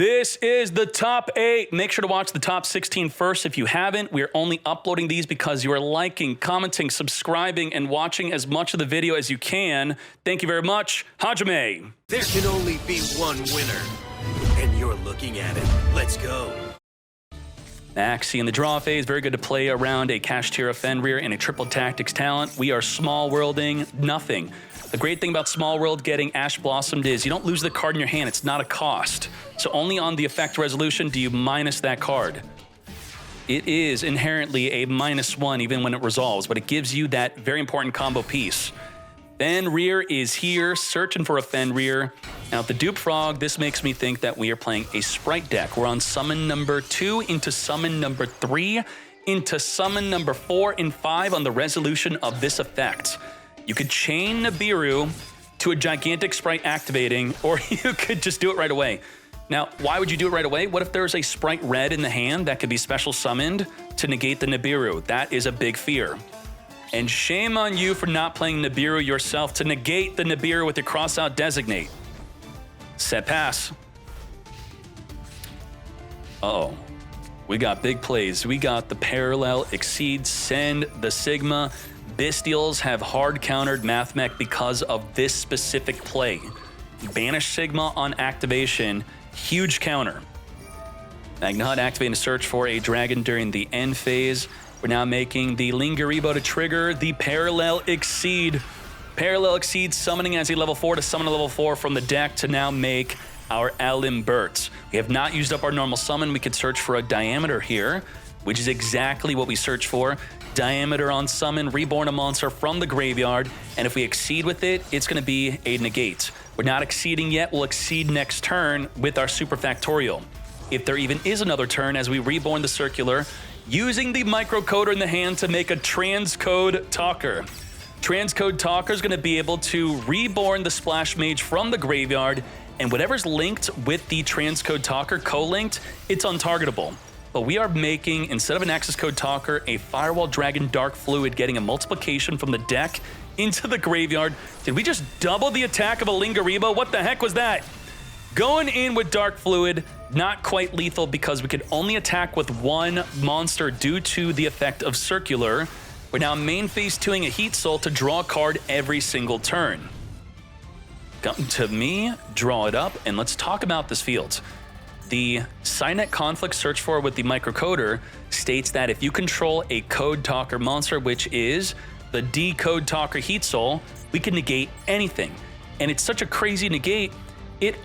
This is the top 8. Make sure to watch the top 16 first if you haven't. We are only uploading these because you are liking, commenting, subscribing, and watching as much of the video as you can. Thank you very much. Hajime. There can only be one winner, and you're looking at it. Let's go. Maxi in the draw phase, very good to play around a Kash tier Fenrir and a triple tactics talent. We are small worlding nothing. The great thing about Small World getting Ash Blossomed is you don't lose the card in your hand. It's not a cost. So only on the effect resolution do you minus that card. It is inherently a -1 even when it resolves, but it gives you that very important combo piece. Fenrir is here, searching for a Fenrir. Now, with the Dupe Frog, this makes me think that we are playing a Spright deck. We're on summon number 2 into summon number 3 into summon number 4 and 5 on the resolution of this effect. You could chain Nibiru to a gigantic Spright activating, or you could just do it right away. Now, why would you do it right away? What if there's a Spright red in the hand that could be special summoned to negate the Nibiru? That is a big fear. And shame on you for not playing Nibiru yourself to negate the Nibiru with your cross-out designate. Set pass. Uh-oh. We got big plays. We got the parallel, exceed, send, the Sigma. Bystials have hard countered Mathmech because of this specific play. Banish Sigma on activation, huge counter. Magnahut activating to search for a dragon during the end phase. We're now making the Lingaribo to trigger the Parallel Exceed. Parallel Exceed summoning as a level 4 to summon a level 4 from the deck to now make our Alimbert. We have not used up our normal summon. We could search for a Diameter here, which is exactly what we search for. Diameter on summon, reborn a monster from the graveyard, and if we exceed with it, it's going to be a negate. We're not exceeding yet. We'll exceed next turn with our super factorial. If there even is another turn as we reborn the circular, using the microcoder in the hand to make a transcode talker. Transcode talker is going to be able to reborn the Splash Mage from the graveyard, and whatever's linked with the transcode talker, co-linked, it's untargetable. But we are making, instead of an access code talker, a Firewall Dragon Dark Fluid, getting a multiplication from the deck into the graveyard. Did we just double the attack of a Lingaribo? What the heck was that? Going in with Dark Fluid, not quite lethal because we could only attack with one monster due to the effect of Circular. We're now main phase 2ing a Heat Soul to draw a card every single turn. Come to me, draw it up, and let's talk about this field. The Signet Conflict search for with the microcoder states that if you control a Code Talker monster, which is the D-Code Talker Heat Soul, we can negate anything. And it's such a crazy negate, it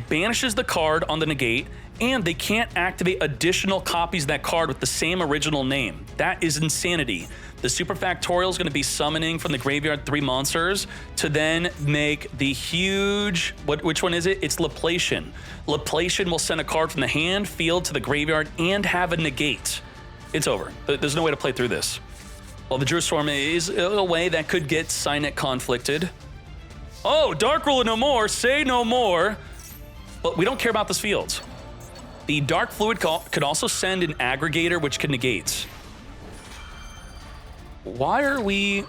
banishes the card on the negate, and they can't activate additional copies of that card with the same original name. That is insanity. The Super Factorial is going to be summoning from the graveyard 3 monsters to then make the huge... Which one is it? It's Laplation. Laplation will send a card from the hand, field to the graveyard, and have a negate. It's over. There's no way to play through this. Well, the Druid Storm is a way that could get Signet conflicted. Oh, Dark Ruler no more. Say no more. But we don't care about this field. The Dark Fluid could also send an Aggregator, which can negate. Why are we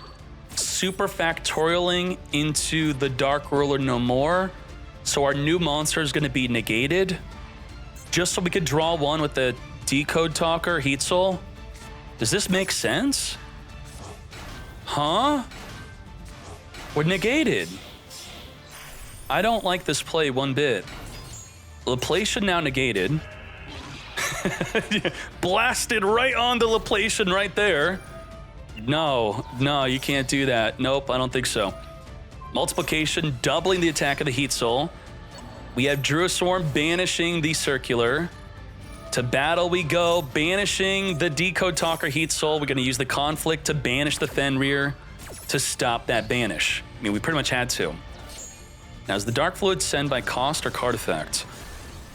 super factorialing into the Dark Ruler no more? So our new monster is going to be negated? Just so we could draw one with the Decode Talker, Heat Soul? Does this make sense? Huh? We're negated. I don't like this play one bit. Laplation now negated. Blasted right on the Laplation right there. No, you can't do that. Nope, I don't think so. Multiplication, doubling the attack of the Heat Soul. We have Druid Swarm banishing the Circular. To battle we go, banishing the Decode Talker Heat Soul. We're going to use the Conflict to banish the Fenrir to stop that banish. I mean, we pretty much had to. Now, is the Dark Fluid send by cost or card effect?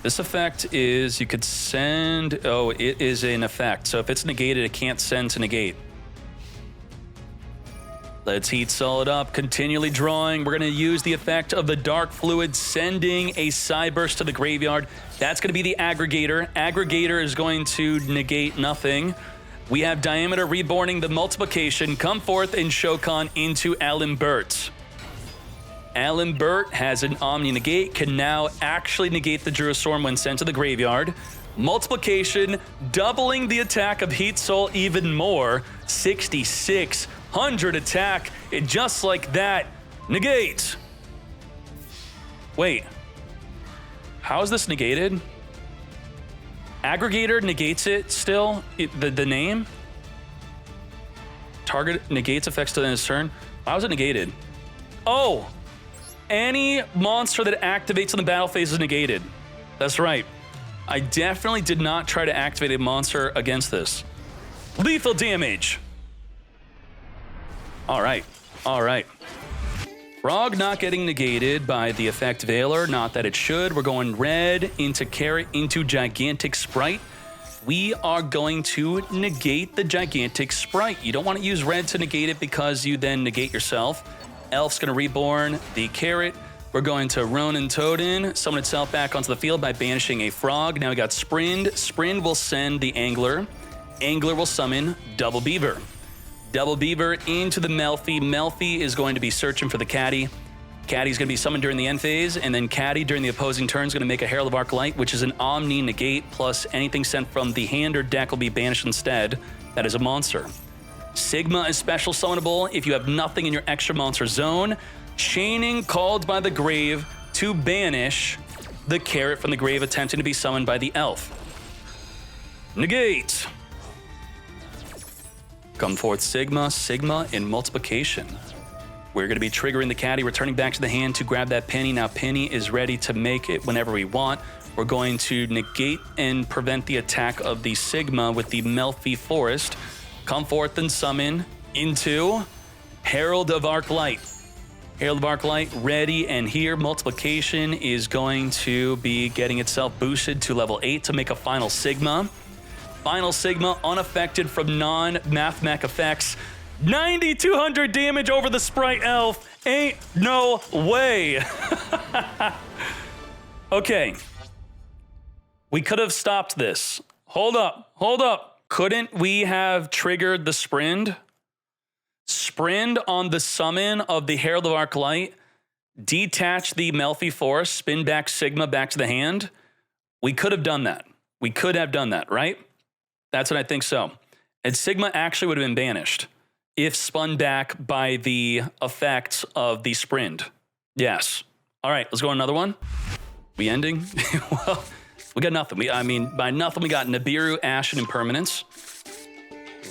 This effect is, you could send... Oh, it is an effect. So if it's negated, it can't send to negate. Let's Heat Soul it up, continually drawing. We're going to use the effect of the Dark Fluid, sending a Cyburst to the graveyard. That's going to be the Aggregator. Aggregator is going to negate nothing. We have Diameter reborning the multiplication. Come forth and Shokan into Alimbert. Alan Burt has an Omni Negate, can now actually negate the Druid Storm when sent to the graveyard. Multiplication, doubling the attack of Heat Soul even more. 6,600 attack, and just like that, negate. Wait, how is this negated? Aggregator negates it still, the name? Target negates effects to the end of turn. How is it negated? Oh, any monster that activates in the battle phase is negated. That's right. I definitely did not try to activate a monster against this. Lethal damage. All right, all right. Frog not getting negated by the effect Veiler, not that it should. We're going red into Carrot into Gigantic Spright. We are going to negate the Gigantic Spright. You don't want to use red to negate it because you then negate yourself. Elf's going to reborn the Carrot. We're going to Ronin Toadin, summon itself back onto the field by banishing a Frog. Now we got Sprind. Sprind will send the Angler. Angler will summon Double Beaver. Double Beaver into the Melfi. Melfi is going to be searching for the Caddy. Caddy's going to be summoned during the end phase, and then Caddy during the opposing turn is going to make a Herald of Arclight, which is an Omni Negate, plus anything sent from the hand or deck will be banished instead. That is a monster. Sigma is special summonable if you have nothing in your extra monster zone. Chaining Called by the Grave to banish the Carrot from the grave attempting to be summoned by the Elf. Negate. Come forth Sigma, Sigma in multiplication. We're going to be triggering the Caddy, returning back to the hand to grab that Penny. Now Penny is ready to make it whenever we want. We're going to negate and prevent the attack of the Sigma with the Melfi Forest. Come forth and summon into Herald of Arclight. Herald of Arclight ready and here. Multiplication is going to be getting itself boosted to level 8 to make a final Sigma. Final Sigma unaffected from non-Mathmech effects. 9,200 damage over the Spright Elf. Ain't no way. Okay. We could have stopped this. Hold up, hold up. Couldn't we have triggered the Sprind? Sprind on the summon of the Herald of Arclight, detach the Melfi Forest, spin back Sigma back to the hand. We could have done that. We could have done that, right? That's what I think so. And Sigma actually would have been banished if spun back by the effects of the Sprind. Yes. All right, let's go on another one. We ending? Well, we got nothing. By nothing, we got Nibiru, Ashen, and Permanence.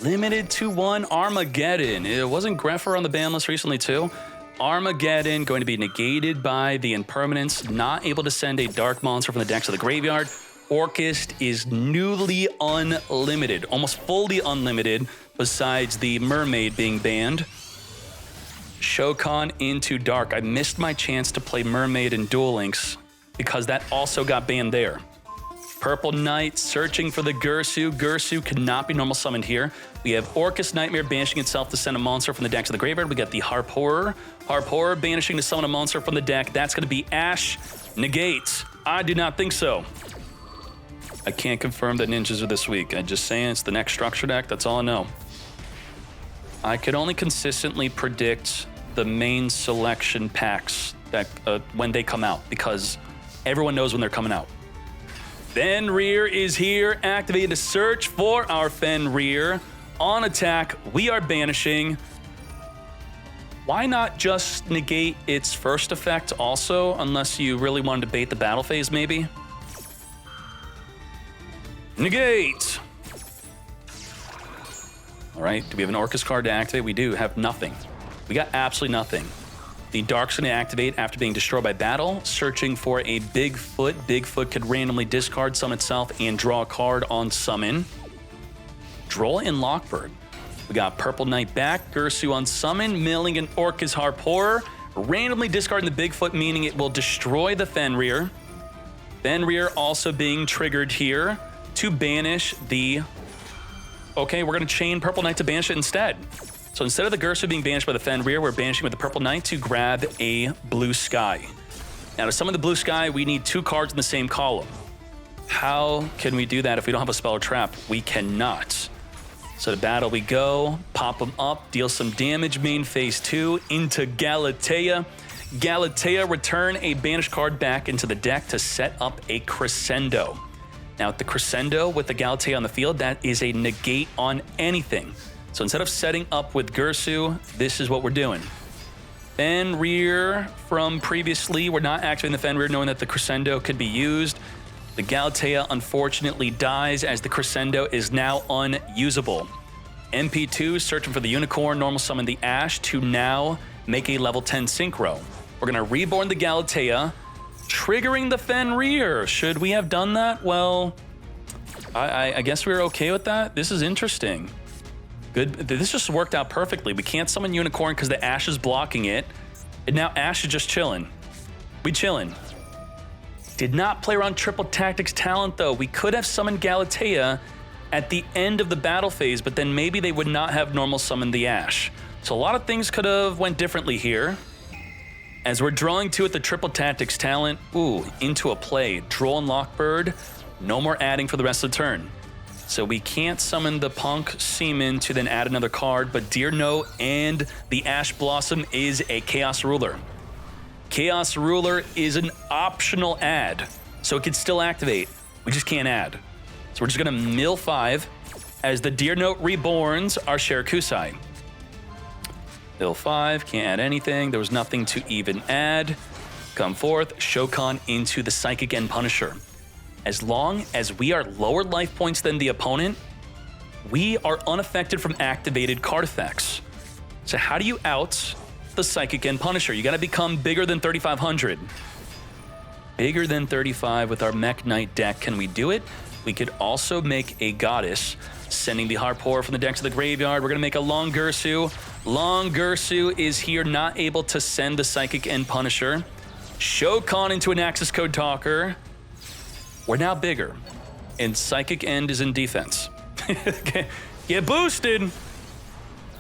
Limited to 1 Armageddon. It wasn't Grepher on the ban list recently too. Armageddon going to be negated by the Impermanence, not able to send a dark monster from the decks of the graveyard. Orcust is newly unlimited, almost fully unlimited, besides the Mermaid being banned. Shokan into Dark. I missed my chance to play Mermaid and Duel Links because that also got banned there. Purple Knight searching for the Gursu. Gursu cannot be normal summoned here. We have Orcust Nightmare banishing itself to send a monster from the decks of the graveyard. We got the Harp Horror. Harp Horror banishing to summon a monster from the deck. That's going to be Ash Negate. I do not think so. I can't confirm that ninjas are this week. I'm just saying it's the next structure deck. That's all I know. I could only consistently predict the main selection packs that when they come out because everyone knows when they're coming out. Fenrir is here, activated to search for our Fenrir. On attack, we are banishing. Why not just negate its first effect also, unless you really wanted to bait the battle phase maybe? Negate! All right, do we have an Orcust card to activate? We do have nothing. We got absolutely nothing. The Dark's going to activate after being destroyed by battle, searching for a Bigfoot. Bigfoot could randomly discard summon itself and draw a card on summon. Droll and Lockbird. We got Purple Knight back, Gursu on summon, milling an Orcust Harp Horror, randomly discarding the Bigfoot, meaning it will destroy the Fenrir. Fenrir also being triggered here to banish the... Okay, we're going to chain Purple Knight to banish it instead. So instead of the Gursu being banished by the Fenrir, we're banishing with the Purple Knight to grab a Blue Sky. Now to summon the Blue Sky, we need 2 cards in the same column. How can we do that if we don't have a spell or trap? We cannot. So to battle we go, pop them up, deal some damage, main phase 2, into Galatea. Galatea, return a banished card back into the deck to set up a Crescendo. Now, with the Crescendo with the Galatea on the field, that is a negate on anything. So instead of setting up with Gersu, this is what we're doing. Fenrir from previously, we're not activating the Fenrir knowing that the Crescendo could be used. The Galatea unfortunately dies as the Crescendo is now unusable. MP2 searching for the Unicorn, normal summon the Ash to now make a level 10 Synchro. We're gonna reborn the Galatea, triggering the Fenrir. Should we have done that? Well, I guess we were okay with that. This is interesting. Good. This just worked out perfectly. We can't summon Unicorn because the Ash is blocking it. And now Ash is just chilling. We chilling. Did not play around Triple Tactics talent though. We could have summoned Galatea at the end of the battle phase, but then maybe they would not have normal summoned the Ash. So a lot of things could have went differently here. As we're drawing two at the Triple Tactics talent, into a play. Droll and Lockbird, no more adding for the rest of the turn. So we can't summon the Punk Seaman to then add another card, but Dear Note and the Ash Blossom is a Chaos Ruler. Chaos Ruler is an optional add, so it could still activate. We just can't add. So we're just gonna mill 5 as the Dear Note reborns our Shirakusai. Mill 5, can't add anything. There was nothing to even add. Come forth, Shokan into the Psychic End Punisher. As long as we are lower life points than the opponent, we are unaffected from activated card effects. So how do you out the Psychic End Punisher? You gotta become bigger than 3,500. Bigger than 35 with our Mech Knight deck. Can we do it? We could also make a Goddess, sending the Harpour from the deck to the graveyard. We're gonna make a Long Gersu. Long Gersu is here, not able to send the Psychic End Punisher. Shokan into an Access Code Talker. We're now bigger, and Psychic End is in defense. Get boosted!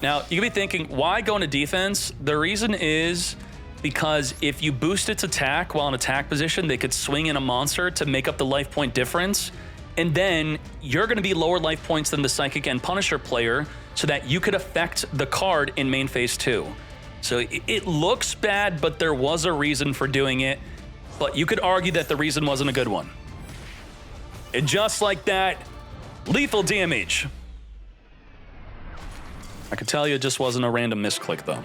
Now, you could be thinking, why go into defense? The reason is because if you boost its attack while in attack position, they could swing in a monster to make up the life point difference, and then you're going to be lower life points than the Psychic End Punisher player so that you could affect the card in main phase 2. So it looks bad, but there was a reason for doing it, but you could argue that the reason wasn't a good one. And just like that, lethal damage. I could tell you it just wasn't a random misclick though.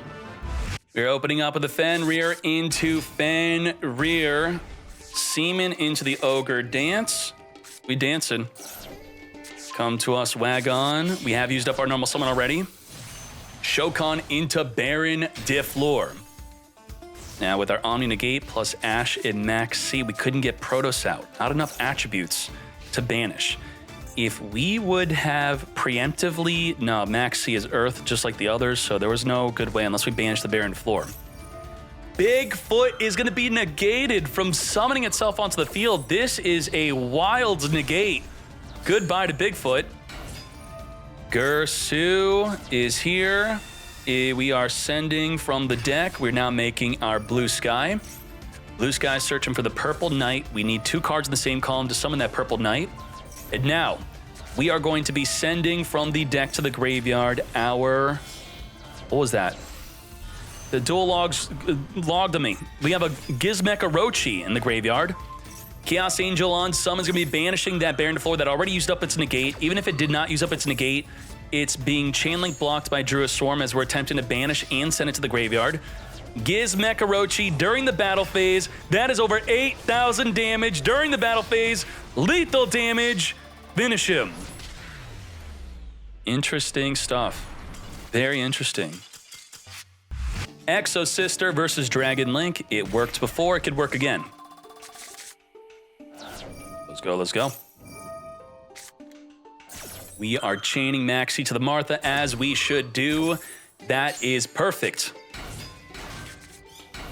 We're opening up with the Fenrir into Fenrir. Seaman into the Ogre Dance. We dancing. Come to us, Wagon. We have used up our normal summon already. Shokan into Baron Deflor. Now with our Omni Negate plus Ash and Max C, we couldn't get Protoss out. Not enough attributes to banish. If we would have preemptively, no, Max C is Earth just like the others, so there was no good way unless we banish the Baron Deflor. Bigfoot is going to be negated from summoning itself onto the field. This is a wild negate. Goodbye to Bigfoot. Gersu is here. We are sending from the deck. We're now making our Blue Sky. Blue Sky searching for the Purple Knight. We need 2 cards in the same column to summon that Purple Knight. And now, we are going to be sending from the deck to the graveyard our... What was that? The dual logs logged to me. We have a Gizmek Orochi in the graveyard. Chaos Angel on summon is going to be banishing that Baron Deflor that already used up its negate. Even if it did not use up its negate, it's being chain-link blocked by Druid Swarm as we're attempting to banish and send it to the graveyard. Gizmek Orochi during the battle phase. That is over 8,000 damage during the battle phase. Lethal damage. Finish him. Interesting stuff. Very interesting. Exosister versus Dragon Link. It worked before, it could work again. Let's go, let's go. We are chaining Maxi to the Martha as we should do. That is perfect.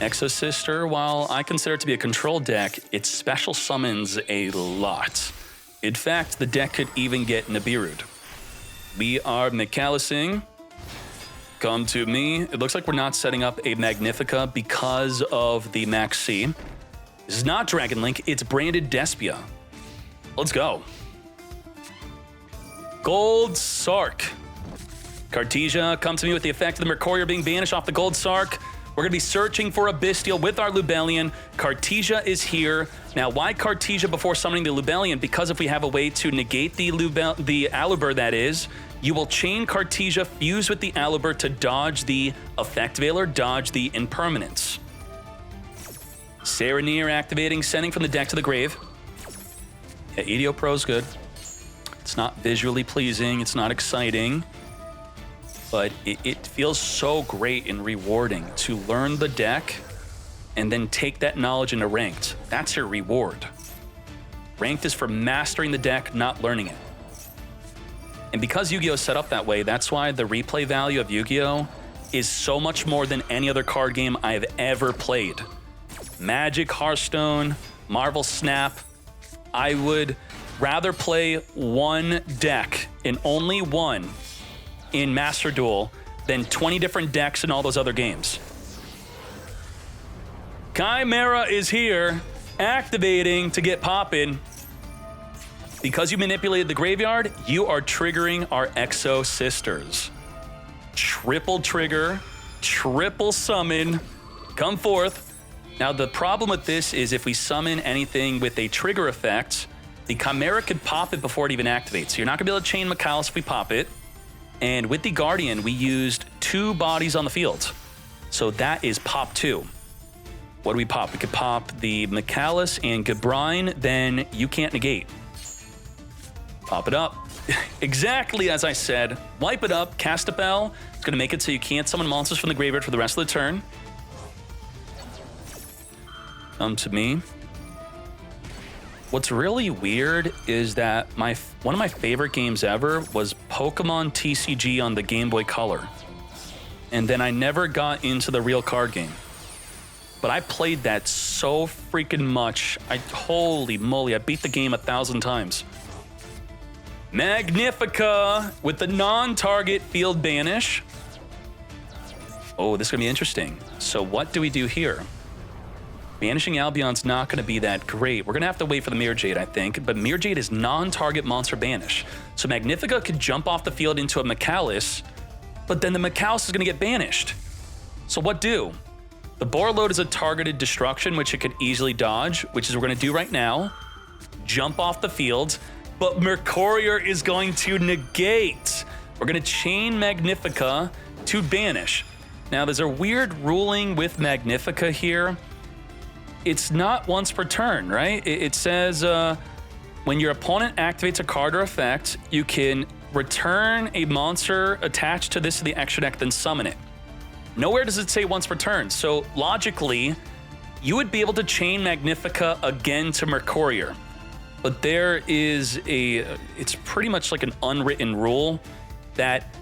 Exosister, while I consider it to be a control deck, it special summons a lot. In fact, the deck could even get Nibiru'd. We are McAllising. Come to me. It looks like we're not setting up a Magnifica because of the Max C. This is not Dragon Link, it's branded Despia. Let's go. Gold Sark. Cartesia, come to me with the effect of the Mercurial being banished off the Gold Sark. We're going to be searching for a Bestial with our Lubellion. Cartesia is here. Now, why Cartesia before summoning the Lubellion? Because if we have a way to negate the Alubur, that is, you will chain Cartesia, fuse with the Alubur to dodge the Effect Veiler, dodge the Impermanence. Serenir activating, sending from the deck to the grave. Yeah, EDO Pro is good. It's not visually pleasing, it's not exciting, but it feels so great and rewarding to learn the deck and then take that knowledge into Ranked. That's your reward. Ranked is for mastering the deck, not learning it. And because Yu-Gi-Oh! Is set up that way, that's why the replay value of Yu-Gi-Oh! Is so much more than any other card game I've ever played. Magic, Hearthstone, Marvel Snap. I would rather play one deck and only one in Master Duel than 20 different decks in all those other games. Chimera is here, activating to get poppin'. Because you manipulated the graveyard, you are triggering our Exosisters. Triple trigger, triple summon, come forth. Now the problem with this is if we summon anything with a trigger effect, the Chimera could pop it before it even activates. So you're not gonna be able to chain Mikalis if we pop it. And with the Guardian, we used 2 bodies on the field. So that is pop 2. What do we pop? We could pop the Mikalis and Gabrine, then you can't negate. Pop it up. Exactly as I said. Wipe it up, cast a bell. It's gonna make it so you can't summon monsters from the graveyard for the rest of the turn. Come to me. What's really weird is that one of my favorite games ever was Pokemon TCG on the Game Boy Color. And then I never got into the real card game. But I played that so freaking much. Holy moly, I beat the game 1,000 times. Magnifica with the non-target field banish. Oh, this is gonna be interesting. So what do we do here? Banishing Albion's not going to be that great. We're going to have to wait for the Mirror Jade, I think. But Mirror Jade is non-target monster banish. So Magnifica could jump off the field into a Mikalis, but then the Mikalis is going to get banished. So what do? The Borreload is a targeted destruction, which it could easily dodge, which is what we're going to do right now. Jump off the field, but Mercurier is going to negate. We're going to chain Magnifica to banish. Now, there's a weird ruling with Magnifica here. It's not once per turn, right? It says when your opponent activates a card or effect, you can return a monster attached to this to the extra deck, then summon it. Nowhere does it say once per turn. So logically, you would be able to chain Magnifica again to Mercurier. But there is it's pretty much like an unwritten rule that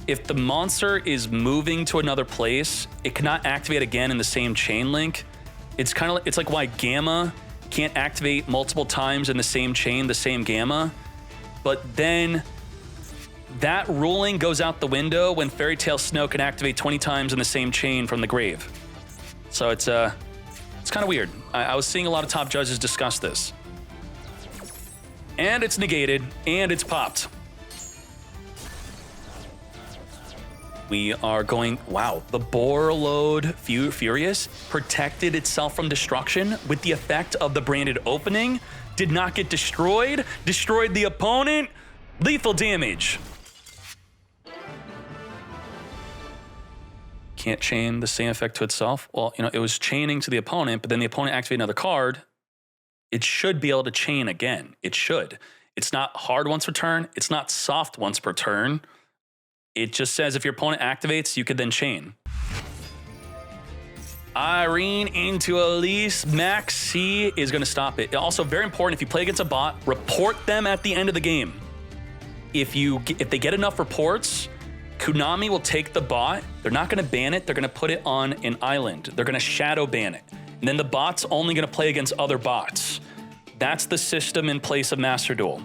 if the monster is moving to another place, it cannot activate again in the same chain link. It's like why Gamma can't activate multiple times in the same chain, the same Gamma. But then that ruling goes out the window when Fairy Tail Snow can activate 20 times in the same chain from the grave. So it's kind of weird. I was seeing a lot of top judges discuss this. And it's negated, and it's popped. We are going, wow, the Borreload Furious protected itself from destruction with the effect of the branded opening, did not get destroyed, destroyed the opponent, lethal damage. Can't chain the same effect to itself. Well, it was chaining to the opponent, but then the opponent activated another card. It should be able to chain again. It should. It's not hard once per turn. It's not soft once per turn. It just says if your opponent activates, you could then chain. Irene into Elise. Max C is going to stop it. Also, very important, if you play against a bot, report them at the end of the game. If they get enough reports, Konami will take the bot. They're not going to ban it. They're going to put it on an island. They're going to shadow ban it. And then the bot's only going to play against other bots. That's the system in place of Master Duel.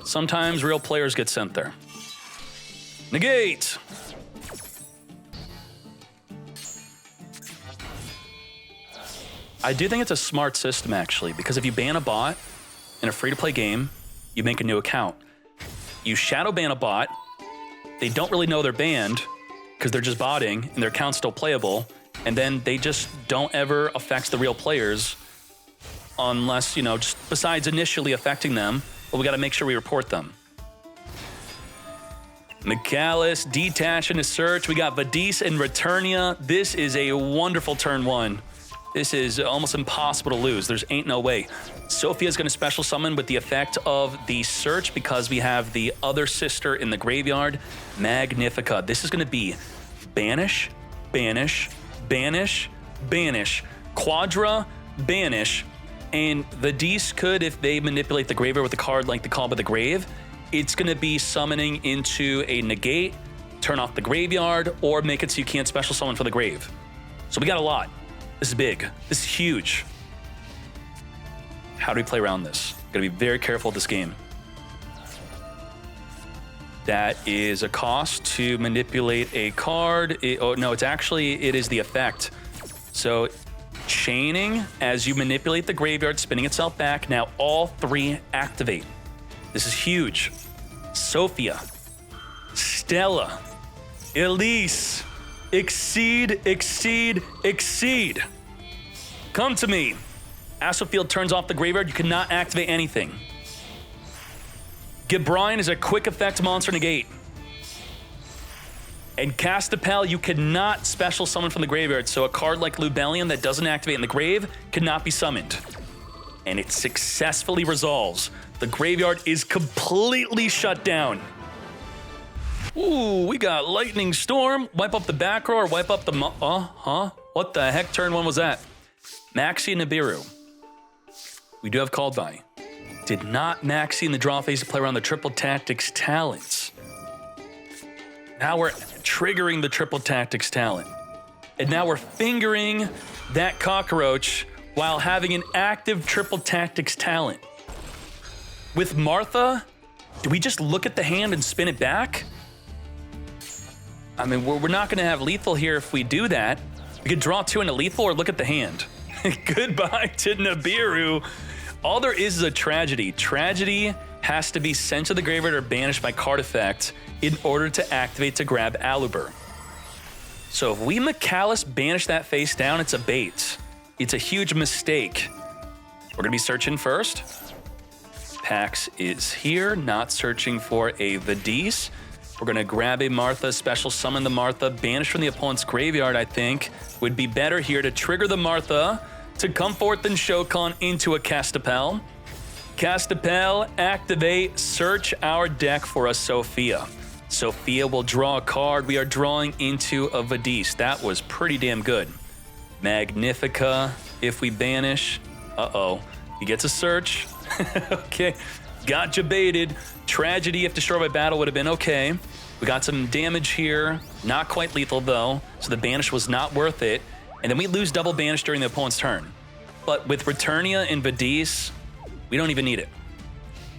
Sometimes real players get sent there. Negate! I do think it's a smart system, actually, because if you ban a bot in a free-to-play game, you make a new account. You shadow ban a bot, they don't really know they're banned, because they're just botting and their account's still playable. And then they just don't ever affect the real players unless, you know, just besides initially affecting them, but we got to make sure we report them. McAllis, Detach into Search. We got Vadis and Returnia. This is a wonderful turn one. This is almost impossible to lose. There's ain't no way. Sophia's going to special summon with the effect of the Search because we have the other sister in the graveyard, Magnifica. This is going to be Banish, Banish, Banish, Banish, Quadra, Banish, and Vadis could, if they manipulate the graveyard with a card like the Call by the Grave, it's going to be summoning into a negate, turn off the graveyard, or make it so you can't special summon for the grave. So we got a lot. This is big. This is huge. How do we play around this? Gotta be very careful with this game. That is a cost to manipulate a card. It is the effect. So chaining as you manipulate the graveyard, spinning itself back. Now all three activate. This is huge. Sophia, Stella, Elise, Exceed, Exceed, Exceed. Come to me. Astrofield turns off the graveyard. You cannot activate anything. Gibrine is a quick effect monster negate. And Castapel, you cannot special summon from the graveyard, so a card like Lubellion that doesn't activate in the grave cannot be summoned. And it successfully resolves. The graveyard is completely shut down. Ooh, we got Lightning Storm. Wipe up the back row or wipe up the... What the heck turn one was that? Maxi Nibiru. We do have Called By. Did not Maxi in the draw phase to play around the Triple Tactics talents. Now we're triggering the Triple Tactics talent. And now we're fingering that cockroach while having an active Triple Tactics talent. With Martha, do we just look at the hand and spin it back? I mean, we're not going to have lethal here if we do that. We could draw two into lethal or look at the hand. Goodbye to Nibiru. All there is a tragedy. Tragedy has to be sent to the graveyard or banished by card effect in order to activate to grab Aluber. So if we McAllis banish that face down, it's a bait. It's a huge mistake. We're going to be searching first. Pax is here, not searching for a Vadis. We're going to grab a Martha, special summon the Martha, banish from the opponent's graveyard, I think. Would be better here to trigger the Martha to come forth and Shokan into a Castapel. Castapel, activate, search our deck for a Sophia. Sophia will draw a card. We are drawing into a Vadis. That was pretty damn good. Magnifica, if we banish. He gets a search. Okay, gotcha baited. Tragedy, if destroyed by battle, would have been okay. We got some damage here. Not quite lethal, though, so the banish was not worth it. And then we lose double banish during the opponent's turn. But with Returnia and Vadis, we don't even need it.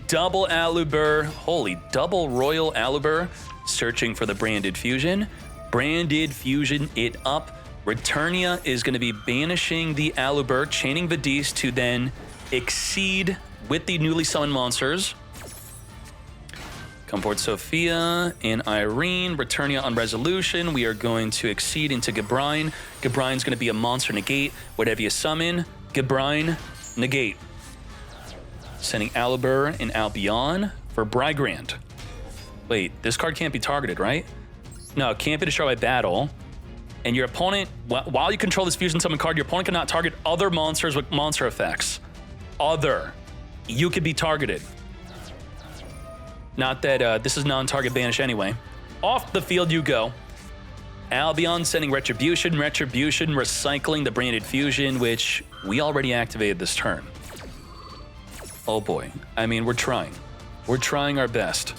Double Aluber, holy, double Royal Aluber, searching for the Branded Fusion. Branded Fusion it up. Returnia is going to be banishing the Aluber, chaining Vadis to then Exceed with the newly summoned monsters. Come forward Sophia and Irene, Returnia on Resolution. We are going to Exceed into Gibrine. Gibrine's going to be a monster negate. Whatever you summon, Gibrine, negate. Sending Aluber and Albion for Brygrand. Wait, this card can't be targeted, right? No, it can't be destroyed by battle. And your opponent, while you control this fusion summon card, your opponent cannot target other monsters with monster effects. Other. You could be targeted. Not that this is non-target banish anyway. Off the field you go. Albion sending Retribution, recycling the Branded Fusion, which we already activated this turn. Oh boy. I mean, we're trying. We're trying our best.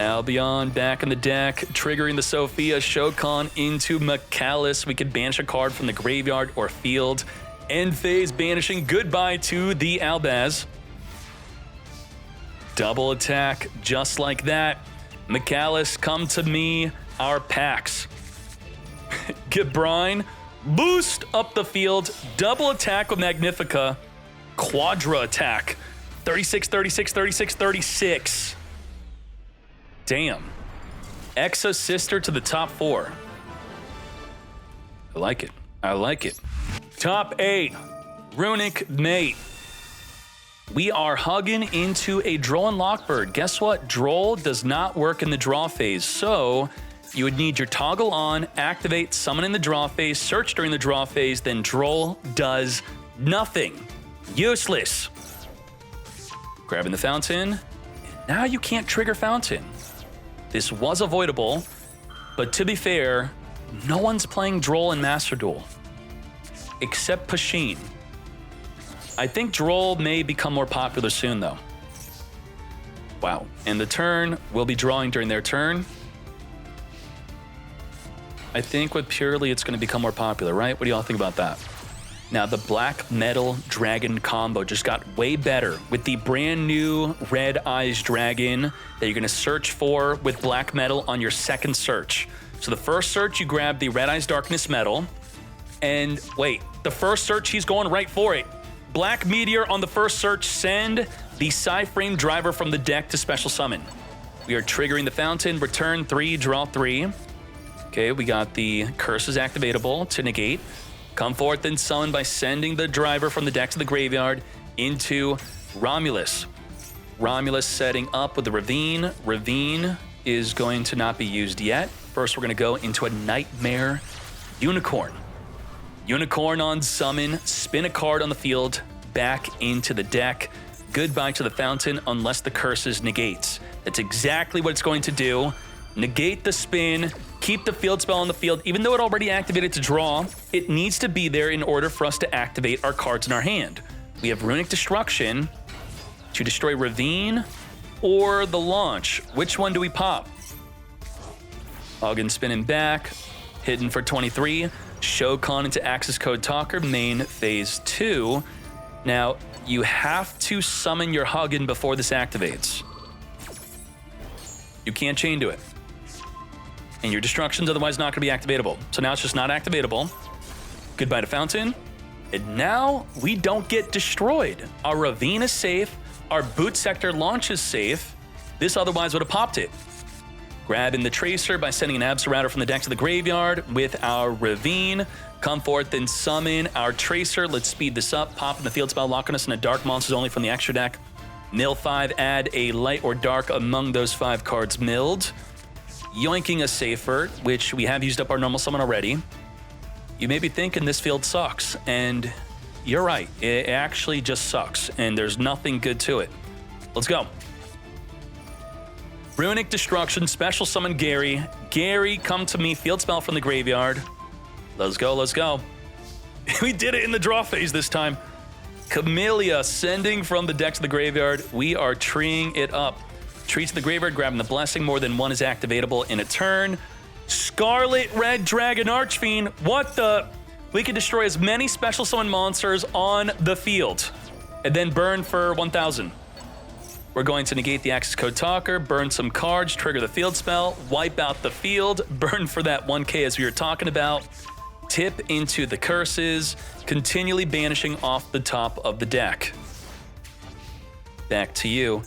Albion back in the deck, triggering the Sophia Shokan into McAllis. We could banish a card from the graveyard or field. End phase banishing. Goodbye to the Albaz. Double attack, just like that. McAllis, come to me, our Pax. Gibrine, boost up the field. Double attack with Magnifica. Quadra attack. 36, 36, 36, 36. Damn. Exosister to the top 4. I like it. I like it. Top 8. Runick mate. We are hugging into a Droll and Lockbird. Guess what? Droll does not work in the draw phase, so you would need your toggle on, activate, summon in the draw phase, search during the draw phase, then Droll does nothing. Useless. Grabbing the fountain. Now you can't trigger fountain. This was avoidable, but to be fair, no one's playing Droll in Master Duel, except Pashin. I think Droll may become more popular soon, though. Wow. And the turn, we'll be drawing during their turn. I think with Purely, it's going to become more popular, right? What do y'all think about that? Now, the Black Metal Dragon combo just got way better with the brand new Red Eyes Dragon that you're going to search for with Black Metal on your second search. So the first search, you grab the Red Eyes Darkness Metal. And wait, the first search, he's going right for it. Black Meteor on the first search, send the Psy-Frame Driver from the deck to special summon. We are triggering the fountain, return 3, draw 3. Okay, we got the Curses activatable to negate. Come forth and summon by sending the driver from the deck to the graveyard into Romulus. Romulus setting up with the Ravine. Ravine is going to not be used yet. First, we're going to go into a Nightmare Unicorn. Unicorn on summon, spin a card on the field, back into the deck. Goodbye to the fountain unless the Curses negates. That's exactly what it's going to do. Negate the spin, keep the field spell on the field. Even though it already activated to draw, it needs to be there in order for us to activate our cards in our hand. We have Runick Destruction to destroy Ravine or the launch. Which one do we pop? Ogden spinning back, hidden for 23. Shokan into Access Code Talker, main phase 2. Now, you have to summon your Hugin before this activates. You can't chain to it. And your Destruction's otherwise not going to be activatable. So now it's just not activatable. Goodbye to Fountain. And now we don't get destroyed. Our Ravine is safe. Our Boot Sector launch is safe. This otherwise would have popped it. Grabbing the Tracer by sending an Absoraptor from the deck to the graveyard with our Ravine. Come forth and summon our Tracer. Let's speed this up. Popping the field spell, locking us in a Dark Monsters only from the extra deck. Mill 5, add a light or dark among those 5 cards milled. Yoinking a Safer, which we have used up our normal summon already. You may be thinking this field sucks, and you're right. It actually just sucks, and there's nothing good to it. Let's go. Runick Destruction, special summon Gary. Gary, come to me, field spell from the graveyard. Let's go, let's go. We did it in the draw phase this time. Camellia, sending from the deck to the graveyard. We are treeing it up. Tree to the graveyard, grabbing the Blessing. More than one is activatable in a turn. Scarlet Red Dragon Archfiend. What the? We can destroy as many special summon monsters on the field. And then burn for 1,000. We're going to negate the Access Code Talker, burn some cards, trigger the field spell, wipe out the field, burn for that 1k as we were talking about, tip into the Curses, continually banishing off the top of the deck. Back to you.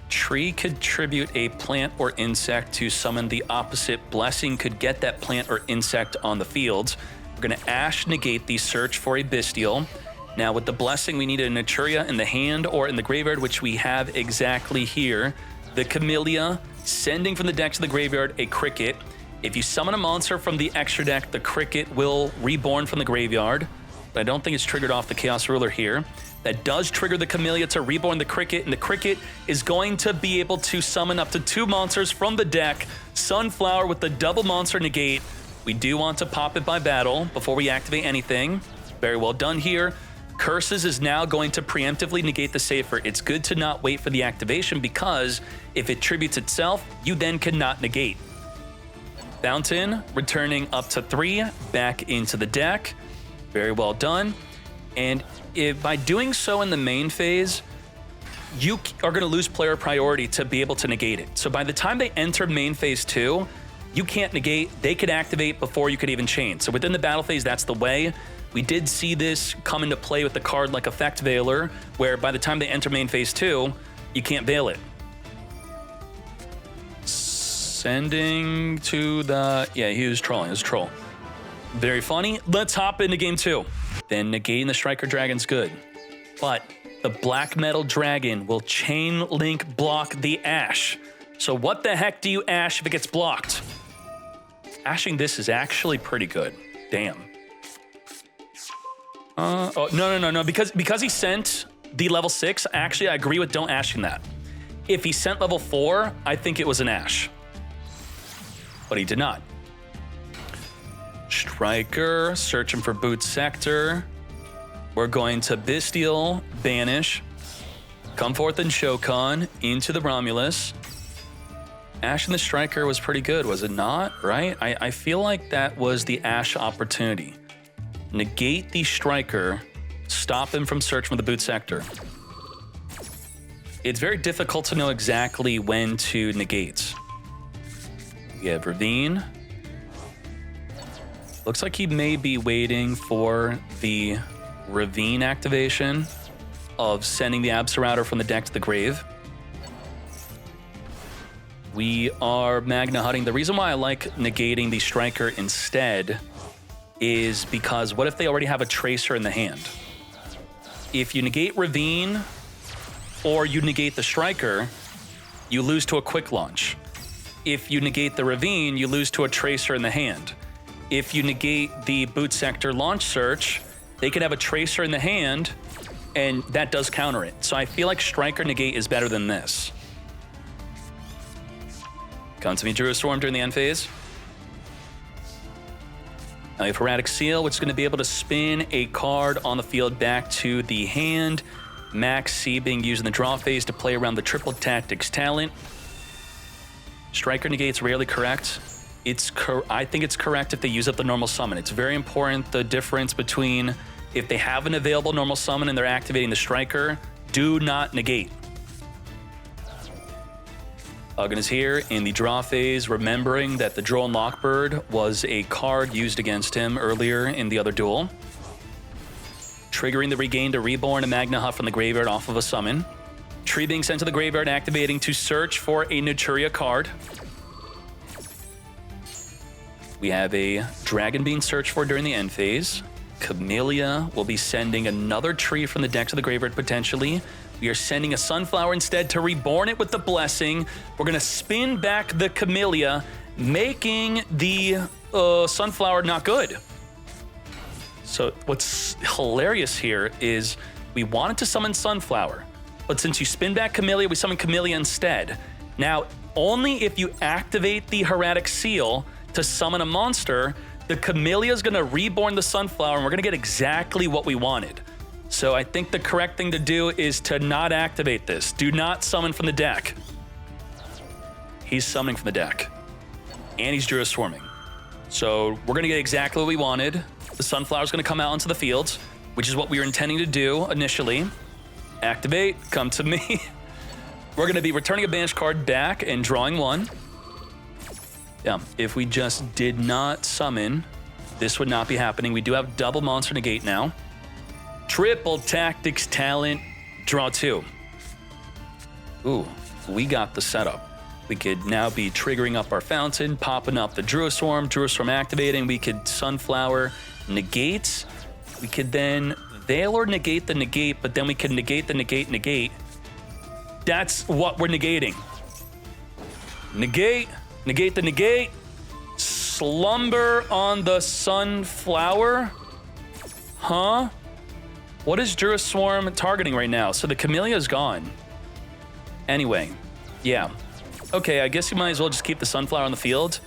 Tree could tribute a plant or insect to summon the opposite. Blessing could get that plant or insect on the field. We're going to Ash negate the search for a Bestial. Now, with the Blessing, we need a Naturia in the hand or in the graveyard, which we have exactly here. The Camellia, sending from the deck to the graveyard a Cricket. If you summon a monster from the extra deck, the Cricket will reborn from the graveyard. But I don't think it's triggered off the Chaos Ruler here. That does trigger the Camellia to reborn the Cricket, and the Cricket is going to be able to summon up to 2 monsters from the deck. Sunflower with the double monster negate. We do want to pop it by battle before we activate anything. Very well done here. Curses is now going to preemptively negate the Safer. It's good to not wait for the activation because if it tributes itself, you then cannot negate. Fountain, returning up to 3, back into the deck. Very well done. And by doing so in the main phase, you are going to lose player priority to be able to negate it. So by the time they enter main phase 2, you can't negate. They could activate before you could even chain. So within the battle phase, that's the way. We did see this come into play with the card like Effect Veiler, where by the time they enter main phase 2, you can't veil it. Sending to the... Yeah, he was trolling. It was a troll. Very funny. Let's hop into game 2. Then negating the Striker Dragon's good. But the Black Metal Dragon will Chain Link block the Ash. So what the heck do you Ash if it gets blocked? Ashing this is actually pretty good. Damn. Oh, no. Because he sent the level 6, actually, I agree with don't Ashing that. If he sent level 4, I think it was an Ash. But he did not. Striker, searching for Boot Sector. We're going to Bestial, Banish, come forth and Shokan into the Romulus. Ash and the Striker was pretty good, was it not? Right? I feel like that was the Ash opportunity. Negate the Striker, stop him from searching for the Boot Sector. It's very difficult to know exactly when to negate. We have Ravine. Looks like he may be waiting for the Ravine activation of sending the Absolouter from the deck to the grave. We are Magna Hutting. The reason why I like negating the Striker instead is because what if they already have a Tracer in the hand? If you negate Ravine or you negate the Striker, you lose to a Quick Launch. If you negate the Ravine, you lose to a Tracer in the hand. If you negate the Boot Sector Launch Search, they could have a Tracer in the hand, and that does counter it. So I feel like Striker Negate is better than this. Come to me, Druid Storm during the end phase. Now we have Erratic Seal, which is going to be able to spin a card on the field back to the hand. Max C being used in the draw phase to play around the Triple Tactics talent. Striker Negate's rarely correct. I think it's correct if they use up the normal summon. It's very important, the difference between if they have an available normal summon and they're activating the Striker, do not negate. Ugin is here in the draw phase, remembering that the Droll and Lockbird was a card used against him earlier in the other duel. Triggering the Regain to Reborn a Magna Hut from the graveyard off of a summon. Tree being sent to the graveyard, activating to search for a Naturia card. We have a Dragon being searched for during the end phase. Camellia will be sending another tree from the deck to the graveyard potentially. We are sending a Sunflower instead to Reborn it with the Blessing. We're going to spin back the Camellia, making the Sunflower not good. So what's hilarious here is we wanted to summon Sunflower, but since you spin back Camellia, we summon Camellia instead. Now, only if you activate the Erratic Seal to summon a monster, the Camellia is going to reborn the Sunflower, and we're going to get exactly what we wanted. So I think the correct thing to do is to not activate this. Do not summon from the deck. He's summoning from the deck. And he's Druid Swarming. So we're going to get exactly what we wanted. The Sunflower's going to come out onto the field, which is what we were intending to do initially. Activate, come to me. We're going to be returning a banished card back and drawing one. Yeah, if we just did not summon, this would not be happening. We do have double monster negate now. Triple Tactics talent, draw 2. Ooh, we got the setup. We could now be triggering up our fountain, popping up the Druid Swarm activating. We could Sunflower negate. We could then Veil or negate the negate, but then we can negate the negate. That's what we're negating. Negate the negate. Slumber on the Sunflower. Huh? What is Druid Swarm targeting right now? So the Camellia is gone. Anyway, yeah. Okay, I guess you might as well just keep the Sunflower on the field.